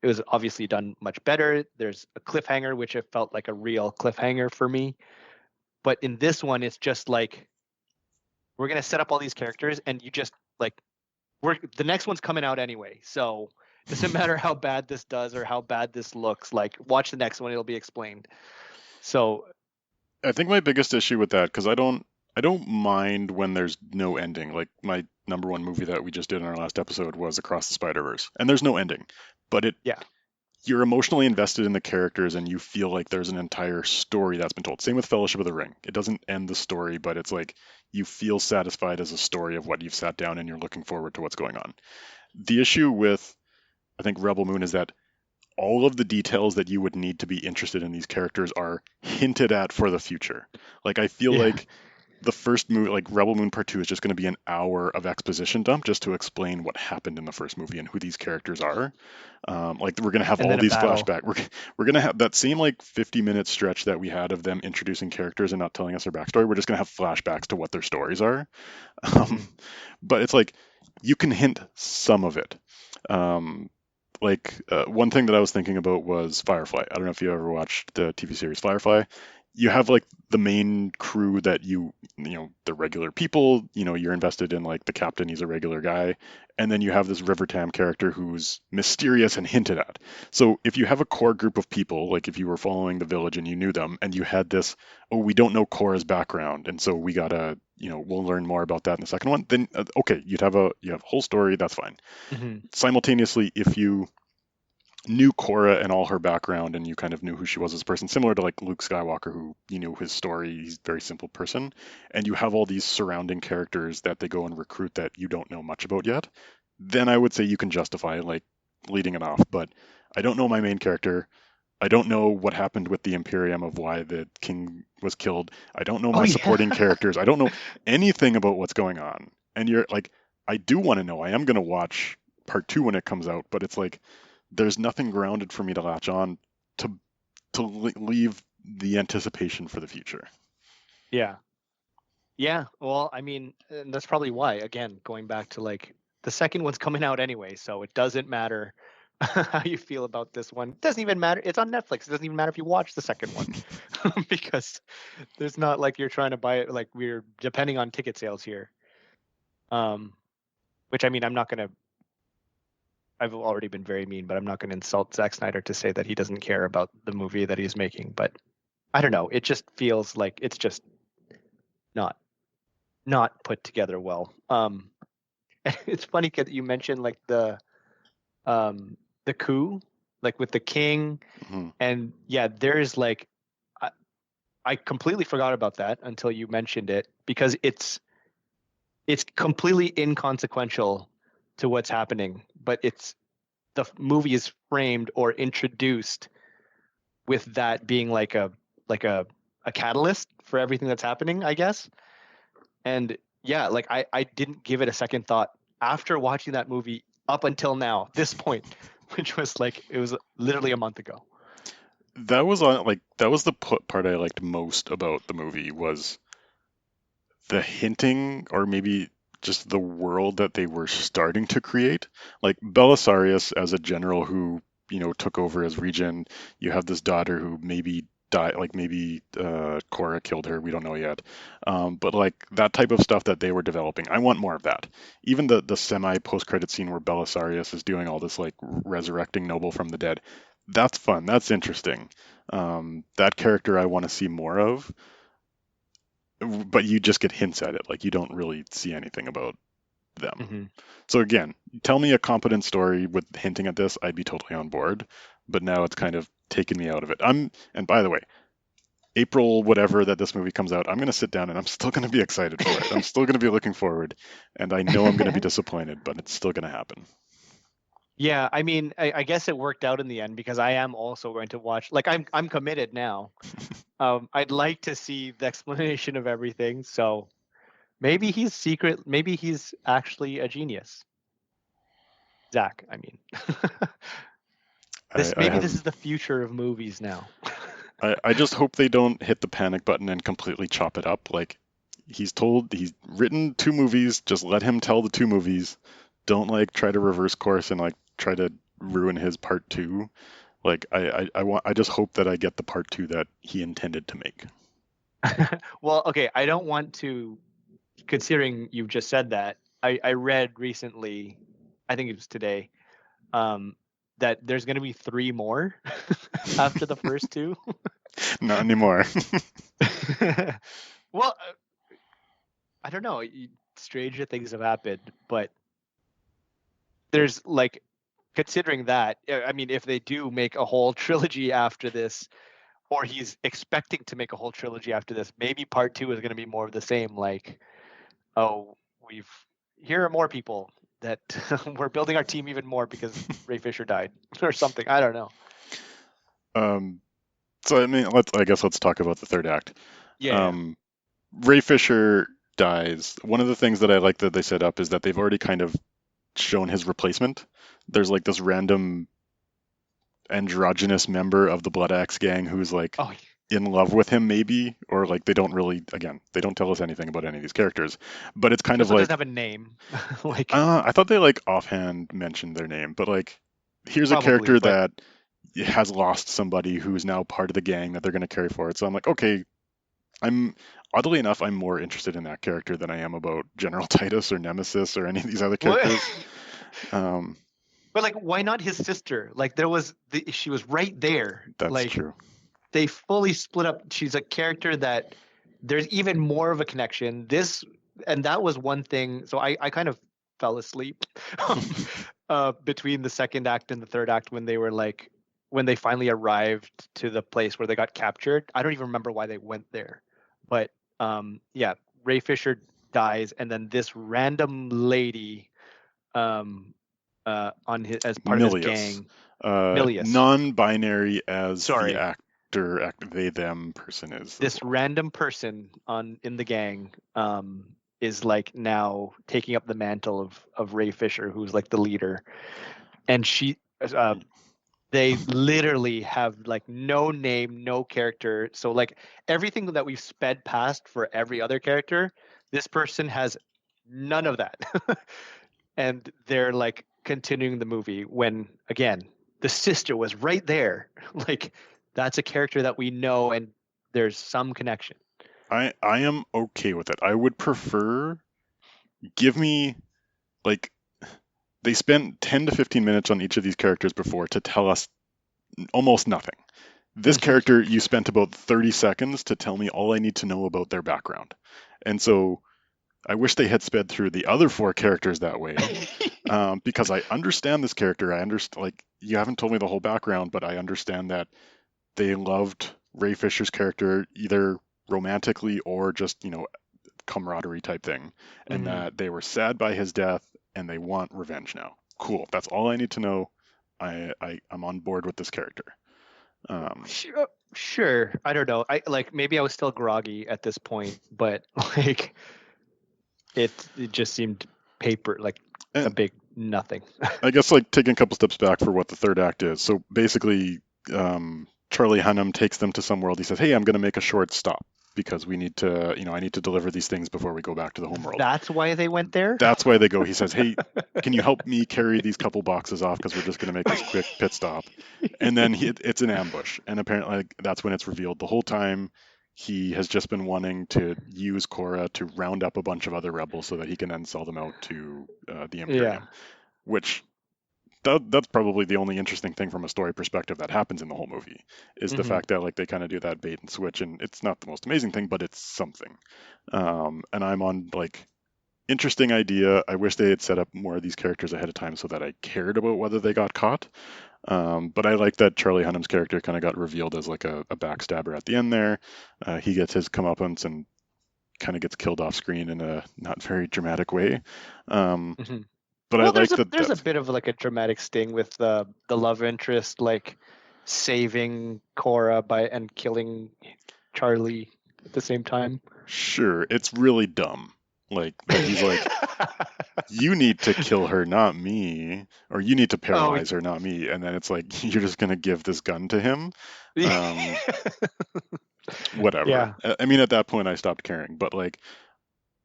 it was obviously done much better. There's a cliffhanger, which it felt like a real cliffhanger for me. But in this one, it's just like we're gonna set up all these characters, and you just like we're the next one's coming out anyway. So it doesn't matter how bad this does or how bad this looks. Like watch the next one; it'll be explained. So I think my biggest issue with that, because I don't mind when there's no ending. Like my number one movie that we just did in our last episode was Across the Spider-Verse, and there's no ending, but yeah, you're emotionally invested in the characters and you feel like there's an entire story that's been told. Same with Fellowship of the Ring. It doesn't end the story, but it's like you feel satisfied as a story of what you've sat down and you're looking forward to what's going on. The issue with, I think, Rebel Moon is that all of the details that you would need to be interested in these characters are hinted at for the future. Like I feel yeah, like the first movie, like Rebel Moon Part 2, is just going to be an hour of exposition dump just to explain what happened in the first movie and who these characters are. Like we're going to have and all then a these battle. flashbacks. We're going to have that same like 50-minute stretch that we had of them introducing characters and not telling us their backstory. We're just going to have flashbacks to what their stories are. Um, Hmm. but it's like you can hint some of it. One thing that I was thinking about was Firefly. I don't know if you ever watched the TV series Firefly. You have like the main crew that the regular people, you're invested in like the captain, he's a regular guy. And then you have this River Tam character who's mysterious and hinted at. So if you have a core group of people, like if you were following the village and you knew them and you had this, oh, we don't know Korra's background. And so we gotta, we'll learn more about that in the second one. Then, okay, you have a whole story. That's fine. Hmm. Simultaneously, if you knew Korra and all her background and you kind of knew who she was as a person, similar to like Luke Skywalker, who you knew his story, he's a very simple person, and you have all these surrounding characters that they go and recruit that you don't know much about yet, then I would say you can justify like leading it off. But I don't know my main character. I don't know what happened with the Imperium of why the king was killed. I don't know Oh my yeah. supporting characters. I don't know anything about what's going on. And you're like, I do want to know. I am going to watch part 2 when it comes out, but it's like there's nothing grounded for me to latch on to leave the anticipation for the future. Yeah. Yeah. Well, I mean, and that's probably why. Again, going back to like the second one's coming out anyway, so it doesn't matter how you feel about this one. It doesn't even matter. It's on Netflix. It doesn't even matter if you watch the second one because there's not like you're trying to buy it. Like we're depending on ticket sales here. Um, which I mean, I'm not gonna. I've already been very mean, but I'm not gonna insult Zack Snyder to say that he doesn't care about the movie that he's making. But I don't know. It just feels like it's just not not put together well. It's funny because you mentioned like the coup, like with the king, Hmm. and yeah, there's like I, I completely forgot about that until you mentioned it because it's completely inconsequential to what's happening, but it's the movie is framed or introduced with that being like a catalyst for everything that's happening, I guess. And yeah, like I didn't give it a second thought after watching that movie up until now, this point, which was like it was literally a month ago. That was the part I liked most about the movie was the hinting or maybe just the world that they were starting to create. Like Belisarius as a general who, took over as regent. You have this daughter who maybe died, like maybe Korra killed her. We don't know yet. But like that type of stuff that they were developing, I want more of that. Even the semi post credit scene where Belisarius is doing all this like resurrecting Noble from the dead. That's fun. That's interesting. That character I want to see more of, but you just get hints at it. Like you don't really see anything about them. Hmm. So again, tell me a competent story with hinting at this, I'd be totally on board. But now it's kind of taken me out of it. And by the way, April, whatever that this movie comes out, I'm going to sit down and I'm still going to be excited for it. I'm still going to be looking forward, and I know I'm going to be disappointed, but it's still going to happen. Yeah, I mean, I guess it worked out in the end because I am also going to watch. Like, I'm committed now. I'd like to see the explanation of everything. So maybe he's secret. Maybe he's actually a genius. Zach, I mean, I, this I maybe this have is the future of movies now. I just hope they don't hit the panic button and completely chop it up. Like he's written two movies, just let him tell the two movies. Don't like try to reverse course and like try to ruin his part two. Like I just hope that I get the part two that he intended to make. Well, okay, I don't want to. Considering you've just said that, I read recently, I think it was today, um, that there's going to be three more after the first two. Not anymore. Well, I don't know. Stranger things have happened, but there's like, considering that, I mean, if they do make a whole trilogy after this, or he's expecting to make a whole trilogy after this, maybe part two is going to be more of the same. Like, oh, we've here are more people that we're building our team even more because Ray Fisher died or something. I don't know. um, so I mean, I guess let's talk about the third act. Yeah. Um, Ray Fisher dies. One of the things that I like that they set up is that they've already kind of shown his replacement. There's like this random androgynous member of the Blood Axe gang who's like Oh, in love with him maybe, or like they don't really, again, they don't tell us anything about any of these characters, but it's he kind of also doesn't like have a name. Like, I thought they like offhand mentioned their name, but like here's a probably, character but that has lost somebody who's now part of the gang that they're going to carry forward. So I'm like, okay, I'm oddly enough, I'm more interested in that character than I am about General Titus or Nemesis or any of these other what? characters. Um, But like, why not his sister? Like, she was right there. that's Like, true. they fully split up. She's a character that there's even more of a connection. And that was one thing. So I kind of fell asleep between the second act and the third act when they were like, when they finally arrived to the place where they got captured. I don't even remember why they went there. But yeah, Ray Fisher dies, and then this random lady on his as part of his Milius. gang, Milius. Non-binary as the Sorry, they them person is as this well. random person on in the gang is like now taking up the mantle of Ray Fisher, who's like the leader, and they literally have like no name, no character. So like everything that we've sped past for every other character, this person has none of that. And they're like continuing the movie when again, the sister was right there. Like that's a character that we know and there's some connection. I am okay with it. I would prefer give me like they spent 10 to 15 minutes on each of these characters before to tell us almost nothing. This character, you spent about 30 seconds to tell me all I need to know about their background. And so I wish they had sped through the other four characters that way, because I understand this character. I understand, like, you haven't told me the whole background, but I understand that they loved Ray Fisher's character either romantically or just, camaraderie type thing, and Mhm. that they were sad by his death and they want revenge now. Cool. That's all I need to know. I'm on board with this character. Um, Sure. I don't know. I like maybe I was still groggy at this point, but like it just seemed paper like a and big nothing. I guess like taking a couple steps back for what the third act is. So basically, Charlie Hunnam takes them to some world. He says, "Hey, I'm going to make a short stop because we need to, I need to deliver these things before we go back to the home world." That's why they went there? That's why they go. He says, "Hey, can you help me carry these couple boxes off because we're just going to make this quick pit stop?" And then it's an ambush, and apparently like, that's when it's revealed. The whole time he has just been wanting to use Korra to round up a bunch of other rebels so that he can then sell them out to the Yeah. Imperium, which that's probably the only interesting thing from a story perspective that happens in the whole movie is the Hmm. fact that like they kind of do that bait and switch, and it's not the most amazing thing, but it's something. And I'm on like interesting idea. I wish they had set up more of these characters ahead of time so that I cared about whether they got caught. But I like that Charlie Hunnam's character kind of got revealed as like a backstabber at the end there. He gets his comeuppance and kind of gets killed off screen in a not very dramatic way. Um, Mhm. but I Well, like the there's a depth. bit of like a dramatic sting with the love interest like saving Cora by and killing Charlie at the same time. Sure, it's really dumb. Like that he's like, you need to kill her, not me, or you need to Oh, paralyze her, not me. And then it's like you're just gonna give this gun to him. Um, Whatever. yeah. I mean, at that point, I stopped caring. But like,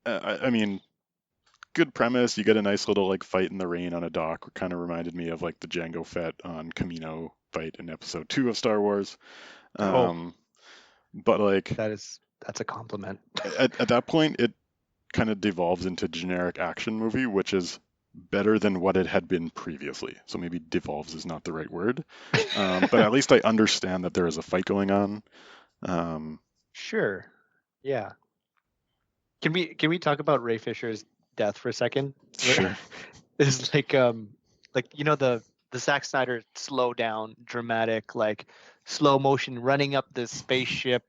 I mean, good premise. You get a nice little like fight in the rain on a dock. Kind of reminded me of like the Jango Fett on Camino fight in Episode 2 of Star Wars. Oh, Um, but like that's a compliment. at that point, it kind of devolves into generic action movie, which is better than what it had been previously. So maybe devolves is not the right word. But at least I understand that there is a fight going on. Um, Sure. Yeah. Can we talk about Ray Fisher's death for a second? sure. It's like the Zack Snyder slow down dramatic like slow motion running up this spaceship,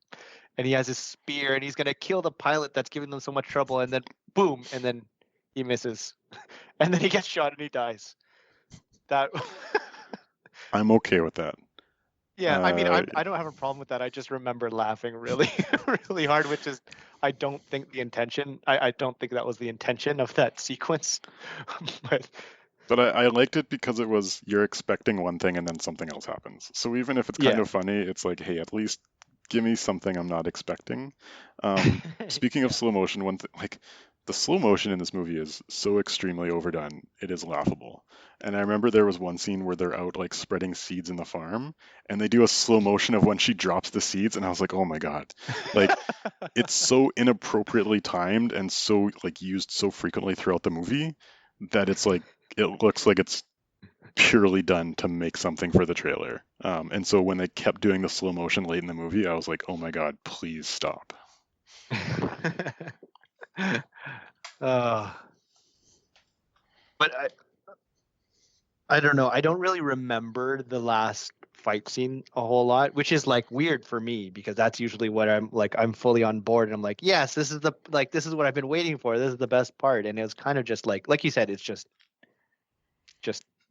and he has his spear and he's gonna kill the pilot that's giving them so much trouble, and then boom, and then he misses, and then he gets shot and he dies. That I'm okay with that. Yeah, I mean, Uh, I don't have a problem with that. I just remember laughing really, really hard, which is, I don't think the intention. I don't think that was the intention of that sequence. But But I liked it because it was you're expecting one thing and then something else happens. So even if it's kind yeah, of funny, it's like, hey, at least give me something I'm not expecting. Speaking of yeah, slow motion, like the slow motion in this movie is so extremely overdone, it is laughable. And I remember there was one scene where they're out like spreading seeds in the farm, and they do a slow motion of when she drops the seeds, and I was like, oh my God, like it's so inappropriately timed and so like used so frequently throughout the movie that it's like it looks like it's purely done to make something for the trailer. And so when they kept doing the slow motion late in the movie, I was like, oh my God, please stop. uh, but I don't know. I don't really remember the last fight scene a whole lot, which is like weird for me because that's usually what I'm like. I'm fully on board and I'm like, yes, this is what I've been waiting for. This is the best part. And it was kind of just like you said, it's just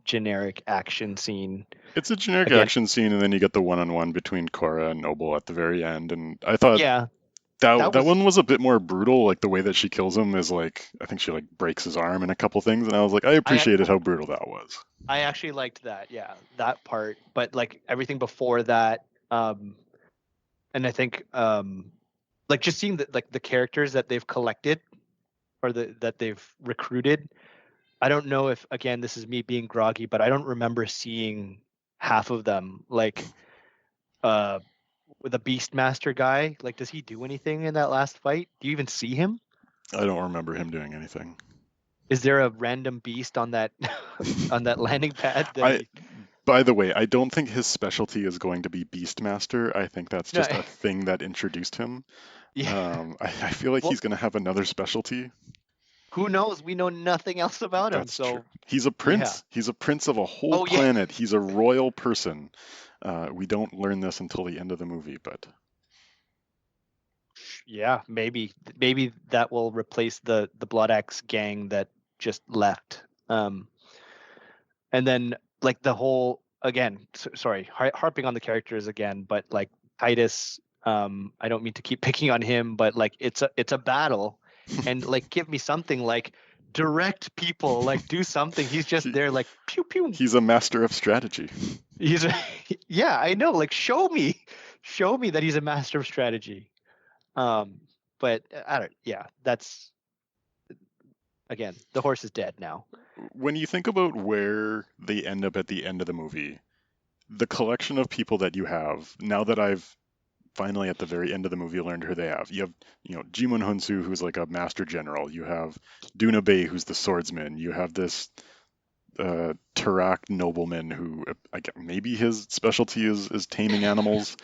generic action scene It's a generic again. action scene, and then you get the one-on-one between Cora and Noble at the very end. And I thought Yeah, that that that was one was a bit more brutal. Like the way that she kills him is like I think she like breaks his arm and a couple things, and I was like, I I appreciated how brutal that was. I actually liked that. Yeah, that part. But like everything before that, and I think like just seeing the characters that they've collected or that they've recruited. I don't know if again this is me being groggy, but I don't remember seeing half of them. Like uh with the Beastmaster guy, like does he do anything in that last fight? Do you even see him? I don't remember him doing anything. Is there a random beast on that on that landing pad that I he By the way, I don't think his specialty is going to be Beastmaster. I think that's no just a thing that introduced him. yeah. I feel like Well, he's going to have another specialty. who knows? We know nothing else about him. That's true. So He's a yeah. prince. He's a prince of a whole Oh yeah. planet. He's a royal person. We don't learn this until the end of the movie, but Yeah, maybe that will replace the Blood Axe gang that just left. And then like the whole again, sorry, harping on the characters again, but like Titus, I don't mean to keep picking on him, but like it's a battle, and like give me something like direct people, like do something. He's just he, there like pew pew. he's a master of strategy. He's yeah, I know. Like show me that he's a master of strategy. Um, but I don't. Yeah, that's again, the horse is dead now. When you think about where they end up at the end of the movie, the collection of people that you have, now that I've finally at the very end of the movie learned who they have. You have, Jimon Hunsu, who's like a master general. You have Duna Bay, who's the swordsman. You have this Tarak nobleman who I guess maybe his specialty is taming animals.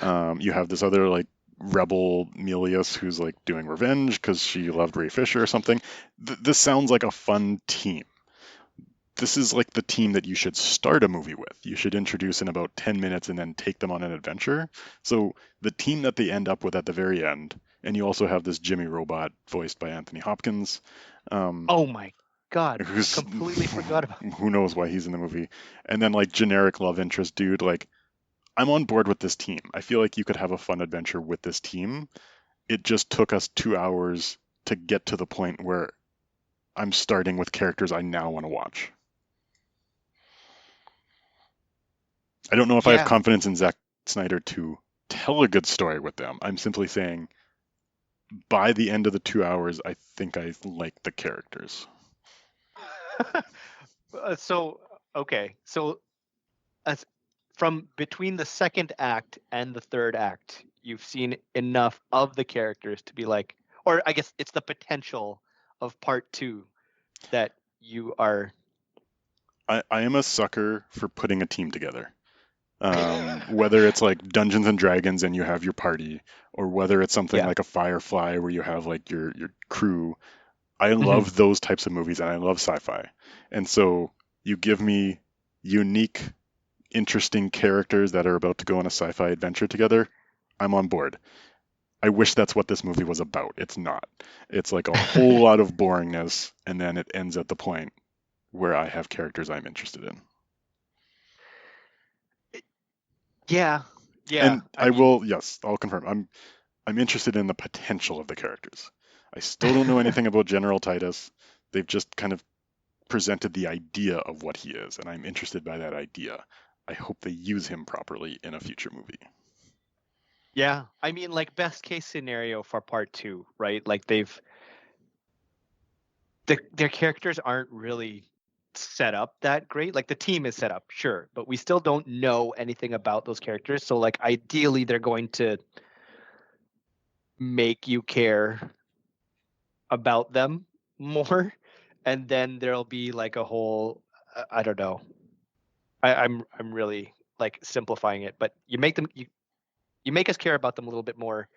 You have this other like rebel Melius who's like doing revenge because she loved Ray Fisher or something. This sounds like a fun team. this is like the team that you should start a movie with. You should introduce in about 10 minutes and then take them on an adventure. So the team that they end up with at the very end, and you also have this Jimmy Robot voiced by Anthony Hopkins, Oh my God, who's completely forgot about. who knows why he's in the movie, and then like generic love interest dude. Like I'm on board with this team. I feel like you could have a fun adventure with this team. It just took us 2 hours to get to the point where I'm starting with characters I now want to watch. I don't know if I have Yeah, confidence in Zack Snyder to tell a good story with them. I'm simply saying by the end of the 2 hours, I think I like the characters. so okay, so as from between the second act and the third act, you've seen enough of the characters to be like, or I guess it's the potential of part two that you are. I am a sucker for putting a team together. Whether it's like Dungeons and Dragons and you have your party, or whether it's something Yeah. like a Firefly where you have like your crew. I Mhm. love those types of movies and I love sci-fi. And so you give me unique, interesting characters that are about to go on a sci-fi adventure together, I'm on board. I wish that's what this movie was about. It's not. It's like a whole lot of boringness, and then it ends at the point where I have characters I'm interested in. Yeah. Yeah. And I I mean, will, yes, I'll confirm. I'm interested in the potential of the characters. I still don't know anything about General Titus. They've just kind of presented the idea of what he is, and I'm interested by that idea. I hope they use him properly in a future movie. yeah. I mean, like best case scenario for part two, right? Like their characters aren't really set up that great. Like the team is set up, sure, but we still don't know anything about those characters. So like ideally they're going to make you care about them more. And then there'll be like a whole I don't know. I'm really like simplifying it, but you make us care about them a little bit more,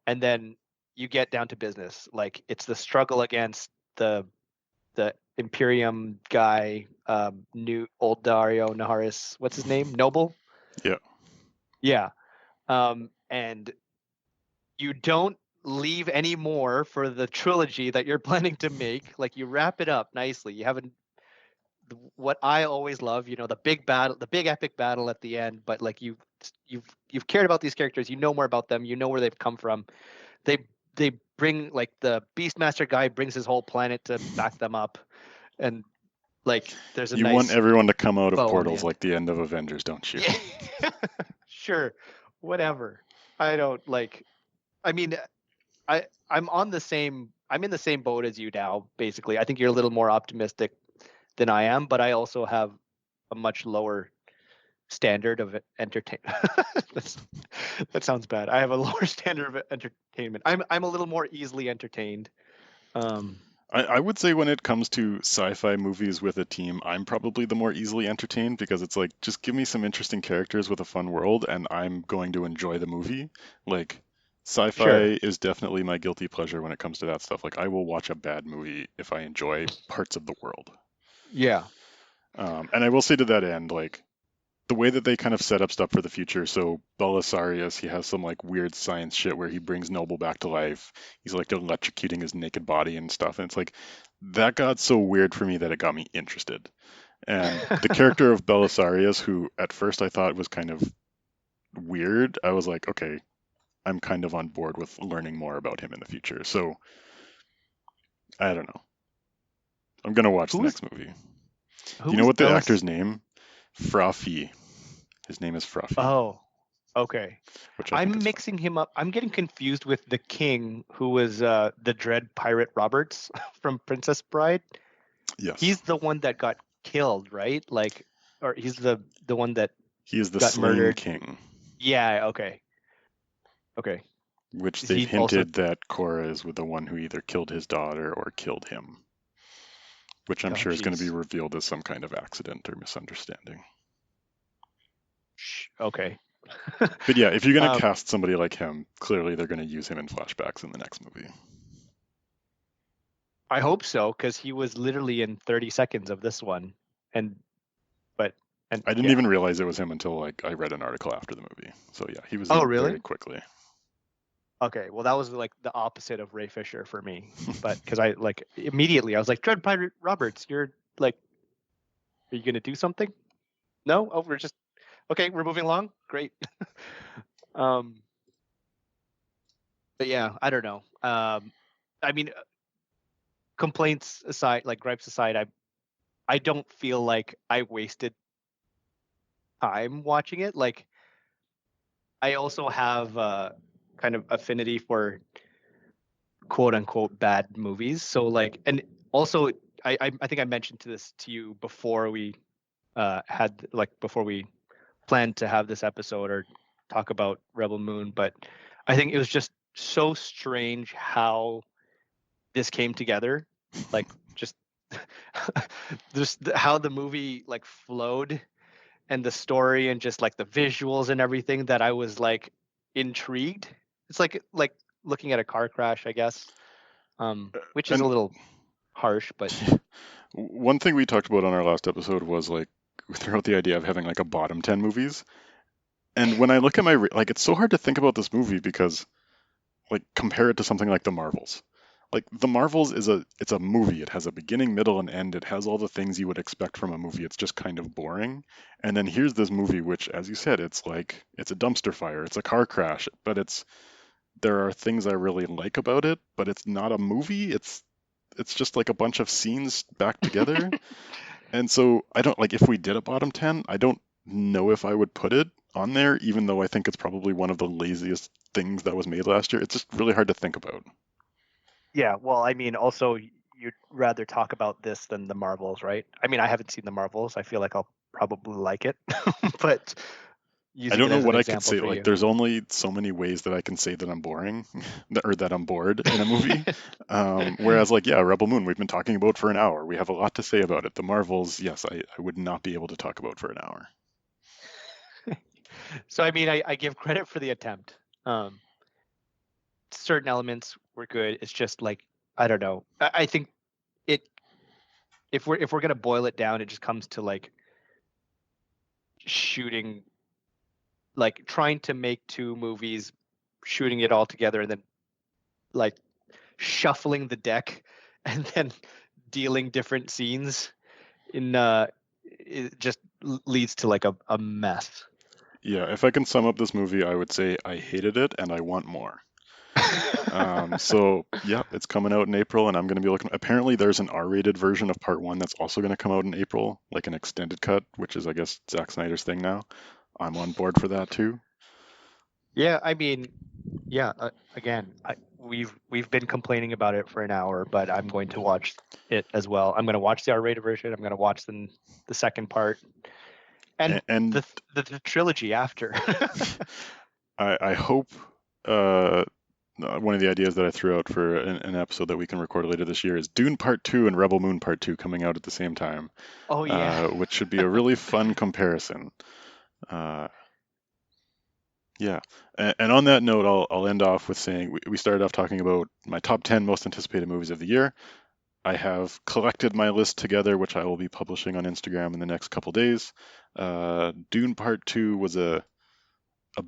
and then you get down to business. Like it's the struggle against the Imperium guy, new old Dario Naharis. What's his name? Noble. Yeah. Yeah. And you don't leave any more for the trilogy that you're planning to make. Like you wrap it up nicely. You haven't what I always love, the big battle, the big epic battle at the end. But like you've cared about these characters. You know more about them. You know where they've come from. They they bring like the Beastmaster guy brings his whole planet to back them up, and like there's a You want nice everyone to come out of bow on the portals end. like the end of Avengers, don't you? Yeah, sure, whatever. I don't like. I mean, I'm on the same. I'm in the same boat as you now. Basically, I think you're a little more optimistic than I am, but I also have a much lower standard of entertainment. That sounds bad. I have a lower standard of entertainment. I'm a little more easily entertained. Um, I would say when it comes to sci-fi movies with a team, I'm probably the more easily entertained because it's like, just give me some interesting characters with a fun world and I'm going to enjoy the movie. Like, sure. sci-fi is definitely my guilty pleasure when it comes to that stuff. Like, I will watch a bad movie if I enjoy parts of the world. Yeah. And I will say to that end, like, the way that they kind of set up stuff for the future. So Belisarius, he has some like weird science shit where he brings Noble back to life. He's like electrocuting his naked body and stuff. And it's like that got so weird for me that it got me interested. And the character of Belisarius, who at first I thought was kind of weird, I was like, okay, I'm kind of on board with learning more about him in the future. So I don't know. I'm gonna watch the Who's next movie. Do you know who's what the Bellis? actor's name? Frafi. His name is Frafi, Oh, okay. which I think I'm is fun. mixing him up. I'm getting confused with the king, who was the Dread Pirate Roberts from Princess Bride. Yes. He's the one that got killed, right? Like, or he's the one that He is the got slain murdered. king, Yeah. Okay. Okay. which Is they've he also? hinted that Korra is with the one who either killed his daughter or killed him, which I'm Oh, sure is going to be jeez. revealed as some kind of accident or misunderstanding. Okay. But yeah, if you're going to um, cast somebody like him, clearly they're going to use him in flashbacks in the next movie. I hope so, because he was literally in 30 seconds of this one, and but and I didn't yeah. even realize it was him until like I read an article after the movie. So yeah, he was Oh, in very really? quickly. Okay, well, that was like the opposite of Ray Fisher for me. But because I like immediately, I was like, Dread Pirate Roberts, you're like, are you gonna do something? No? Oh, we're just okay. We're moving along. Great. um, but yeah, I don't know. I mean, complaints aside, like gripes aside, I don't feel like I wasted time watching it. Like, I also have kind of affinity for quote unquote bad movies. So like, and also I think I mentioned this to you before we had like before we planned to have this episode or talk about Rebel Moon, but I think it was just so strange how this came together, like just just how the movie like flowed and the story and just like the visuals and everything that I was like intrigued. It's like looking at a car crash, I guess, which is a And little harsh, but one thing we talked about on our last episode was like we threw out the idea of having like a bottom 10 movies. And when I look at like it's so hard to think about this movie because like compare it to something like The Marvels. Like The Marvels it's a movie. It has a beginning, middle, and end. It has all the things you would expect from a movie. It's just kind of boring. And then here's this movie which, as you said, it's like it's a dumpster fire. It's a car crash, but there are things I really like about it, but it's not a movie. It's just like a bunch of scenes back together. And so I don't like if we did a bottom 10, I don't know if I would put it on there, even though I think it's probably one of the laziest things that was made last year. It's just really hard to think about. yeah. Well, I mean, also you'd rather talk about this than the Marvels, right? I mean, I haven't seen the Marvels. I feel like I'll probably like it, but I using don't it know as an what I could example say. for Like, you. there's only so many ways that I can say that I'm boring or that I'm bored in a movie. Whereas, like, yeah, Rebel Moon, we've been talking about for an hour. We have a lot to say about it. The Marvels, yes, I would not be able to talk about for an hour. So I mean, I give credit for the attempt. Um, certain elements were good. It's just like I don't know. I think it if we're gonna boil it down, it just comes to like shooting, like trying to make two movies, shooting it all together, and then like shuffling the deck, and then dealing different scenes in it just leads to like a mess. Yeah, if I can sum up this movie, I would say I hated it and I want more. So yeah, it's coming out in April, and I'm going to be looking. Apparently, there's an R-rated version of Part One that's also going to come out in April, like an extended cut, which is, I guess, Zack Snyder's thing now. I'm on board for that too. Yeah, I mean, yeah. Again, we've been complaining about it for an hour, but I'm going to watch it as well. I'm going to watch the R-rated version. I'm going to watch the second part and And the trilogy after. I hope uh, one of the ideas that I threw out for an episode that we can record later this year is Dune Part Two and Rebel Moon Part Two coming out at the same time, Oh yeah. which should be a really fun comparison. Uh, Yeah. And on that note, I'll end off with saying we started off talking about my top 10 most anticipated movies of the year. I have collected my list together, which I will be publishing on Instagram in the next couple days. Dune Part 2 was a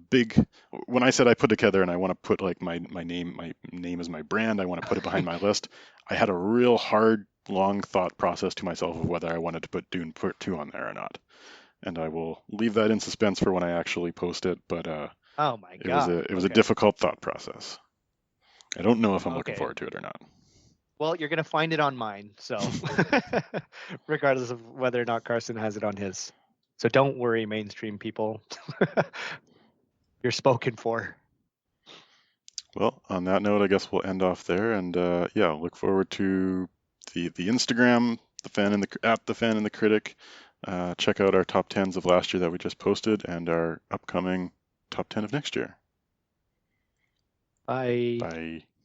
big, when I said I put together and I want to put like my name is my brand, I want to put it behind my list. I had a real hard, long thought process to myself of whether I wanted to put Dune Part 2 on there or not. And I will leave that in suspense for when I actually post it, but Oh my it was God. a Okay. difficult thought process. I don't know if I'm looking Okay. forward to it or not. Well, you're gonna find it on mine, so regardless of whether or not Carson has it on his. So don't worry, mainstream people. You're spoken for. Well, on that note, I guess we'll end off there, and yeah, look forward to the Instagram, the fan and the at the fan and the critic. Check out our top tens of last year that we just posted, and our upcoming top 10 of next year. Bye. Bye.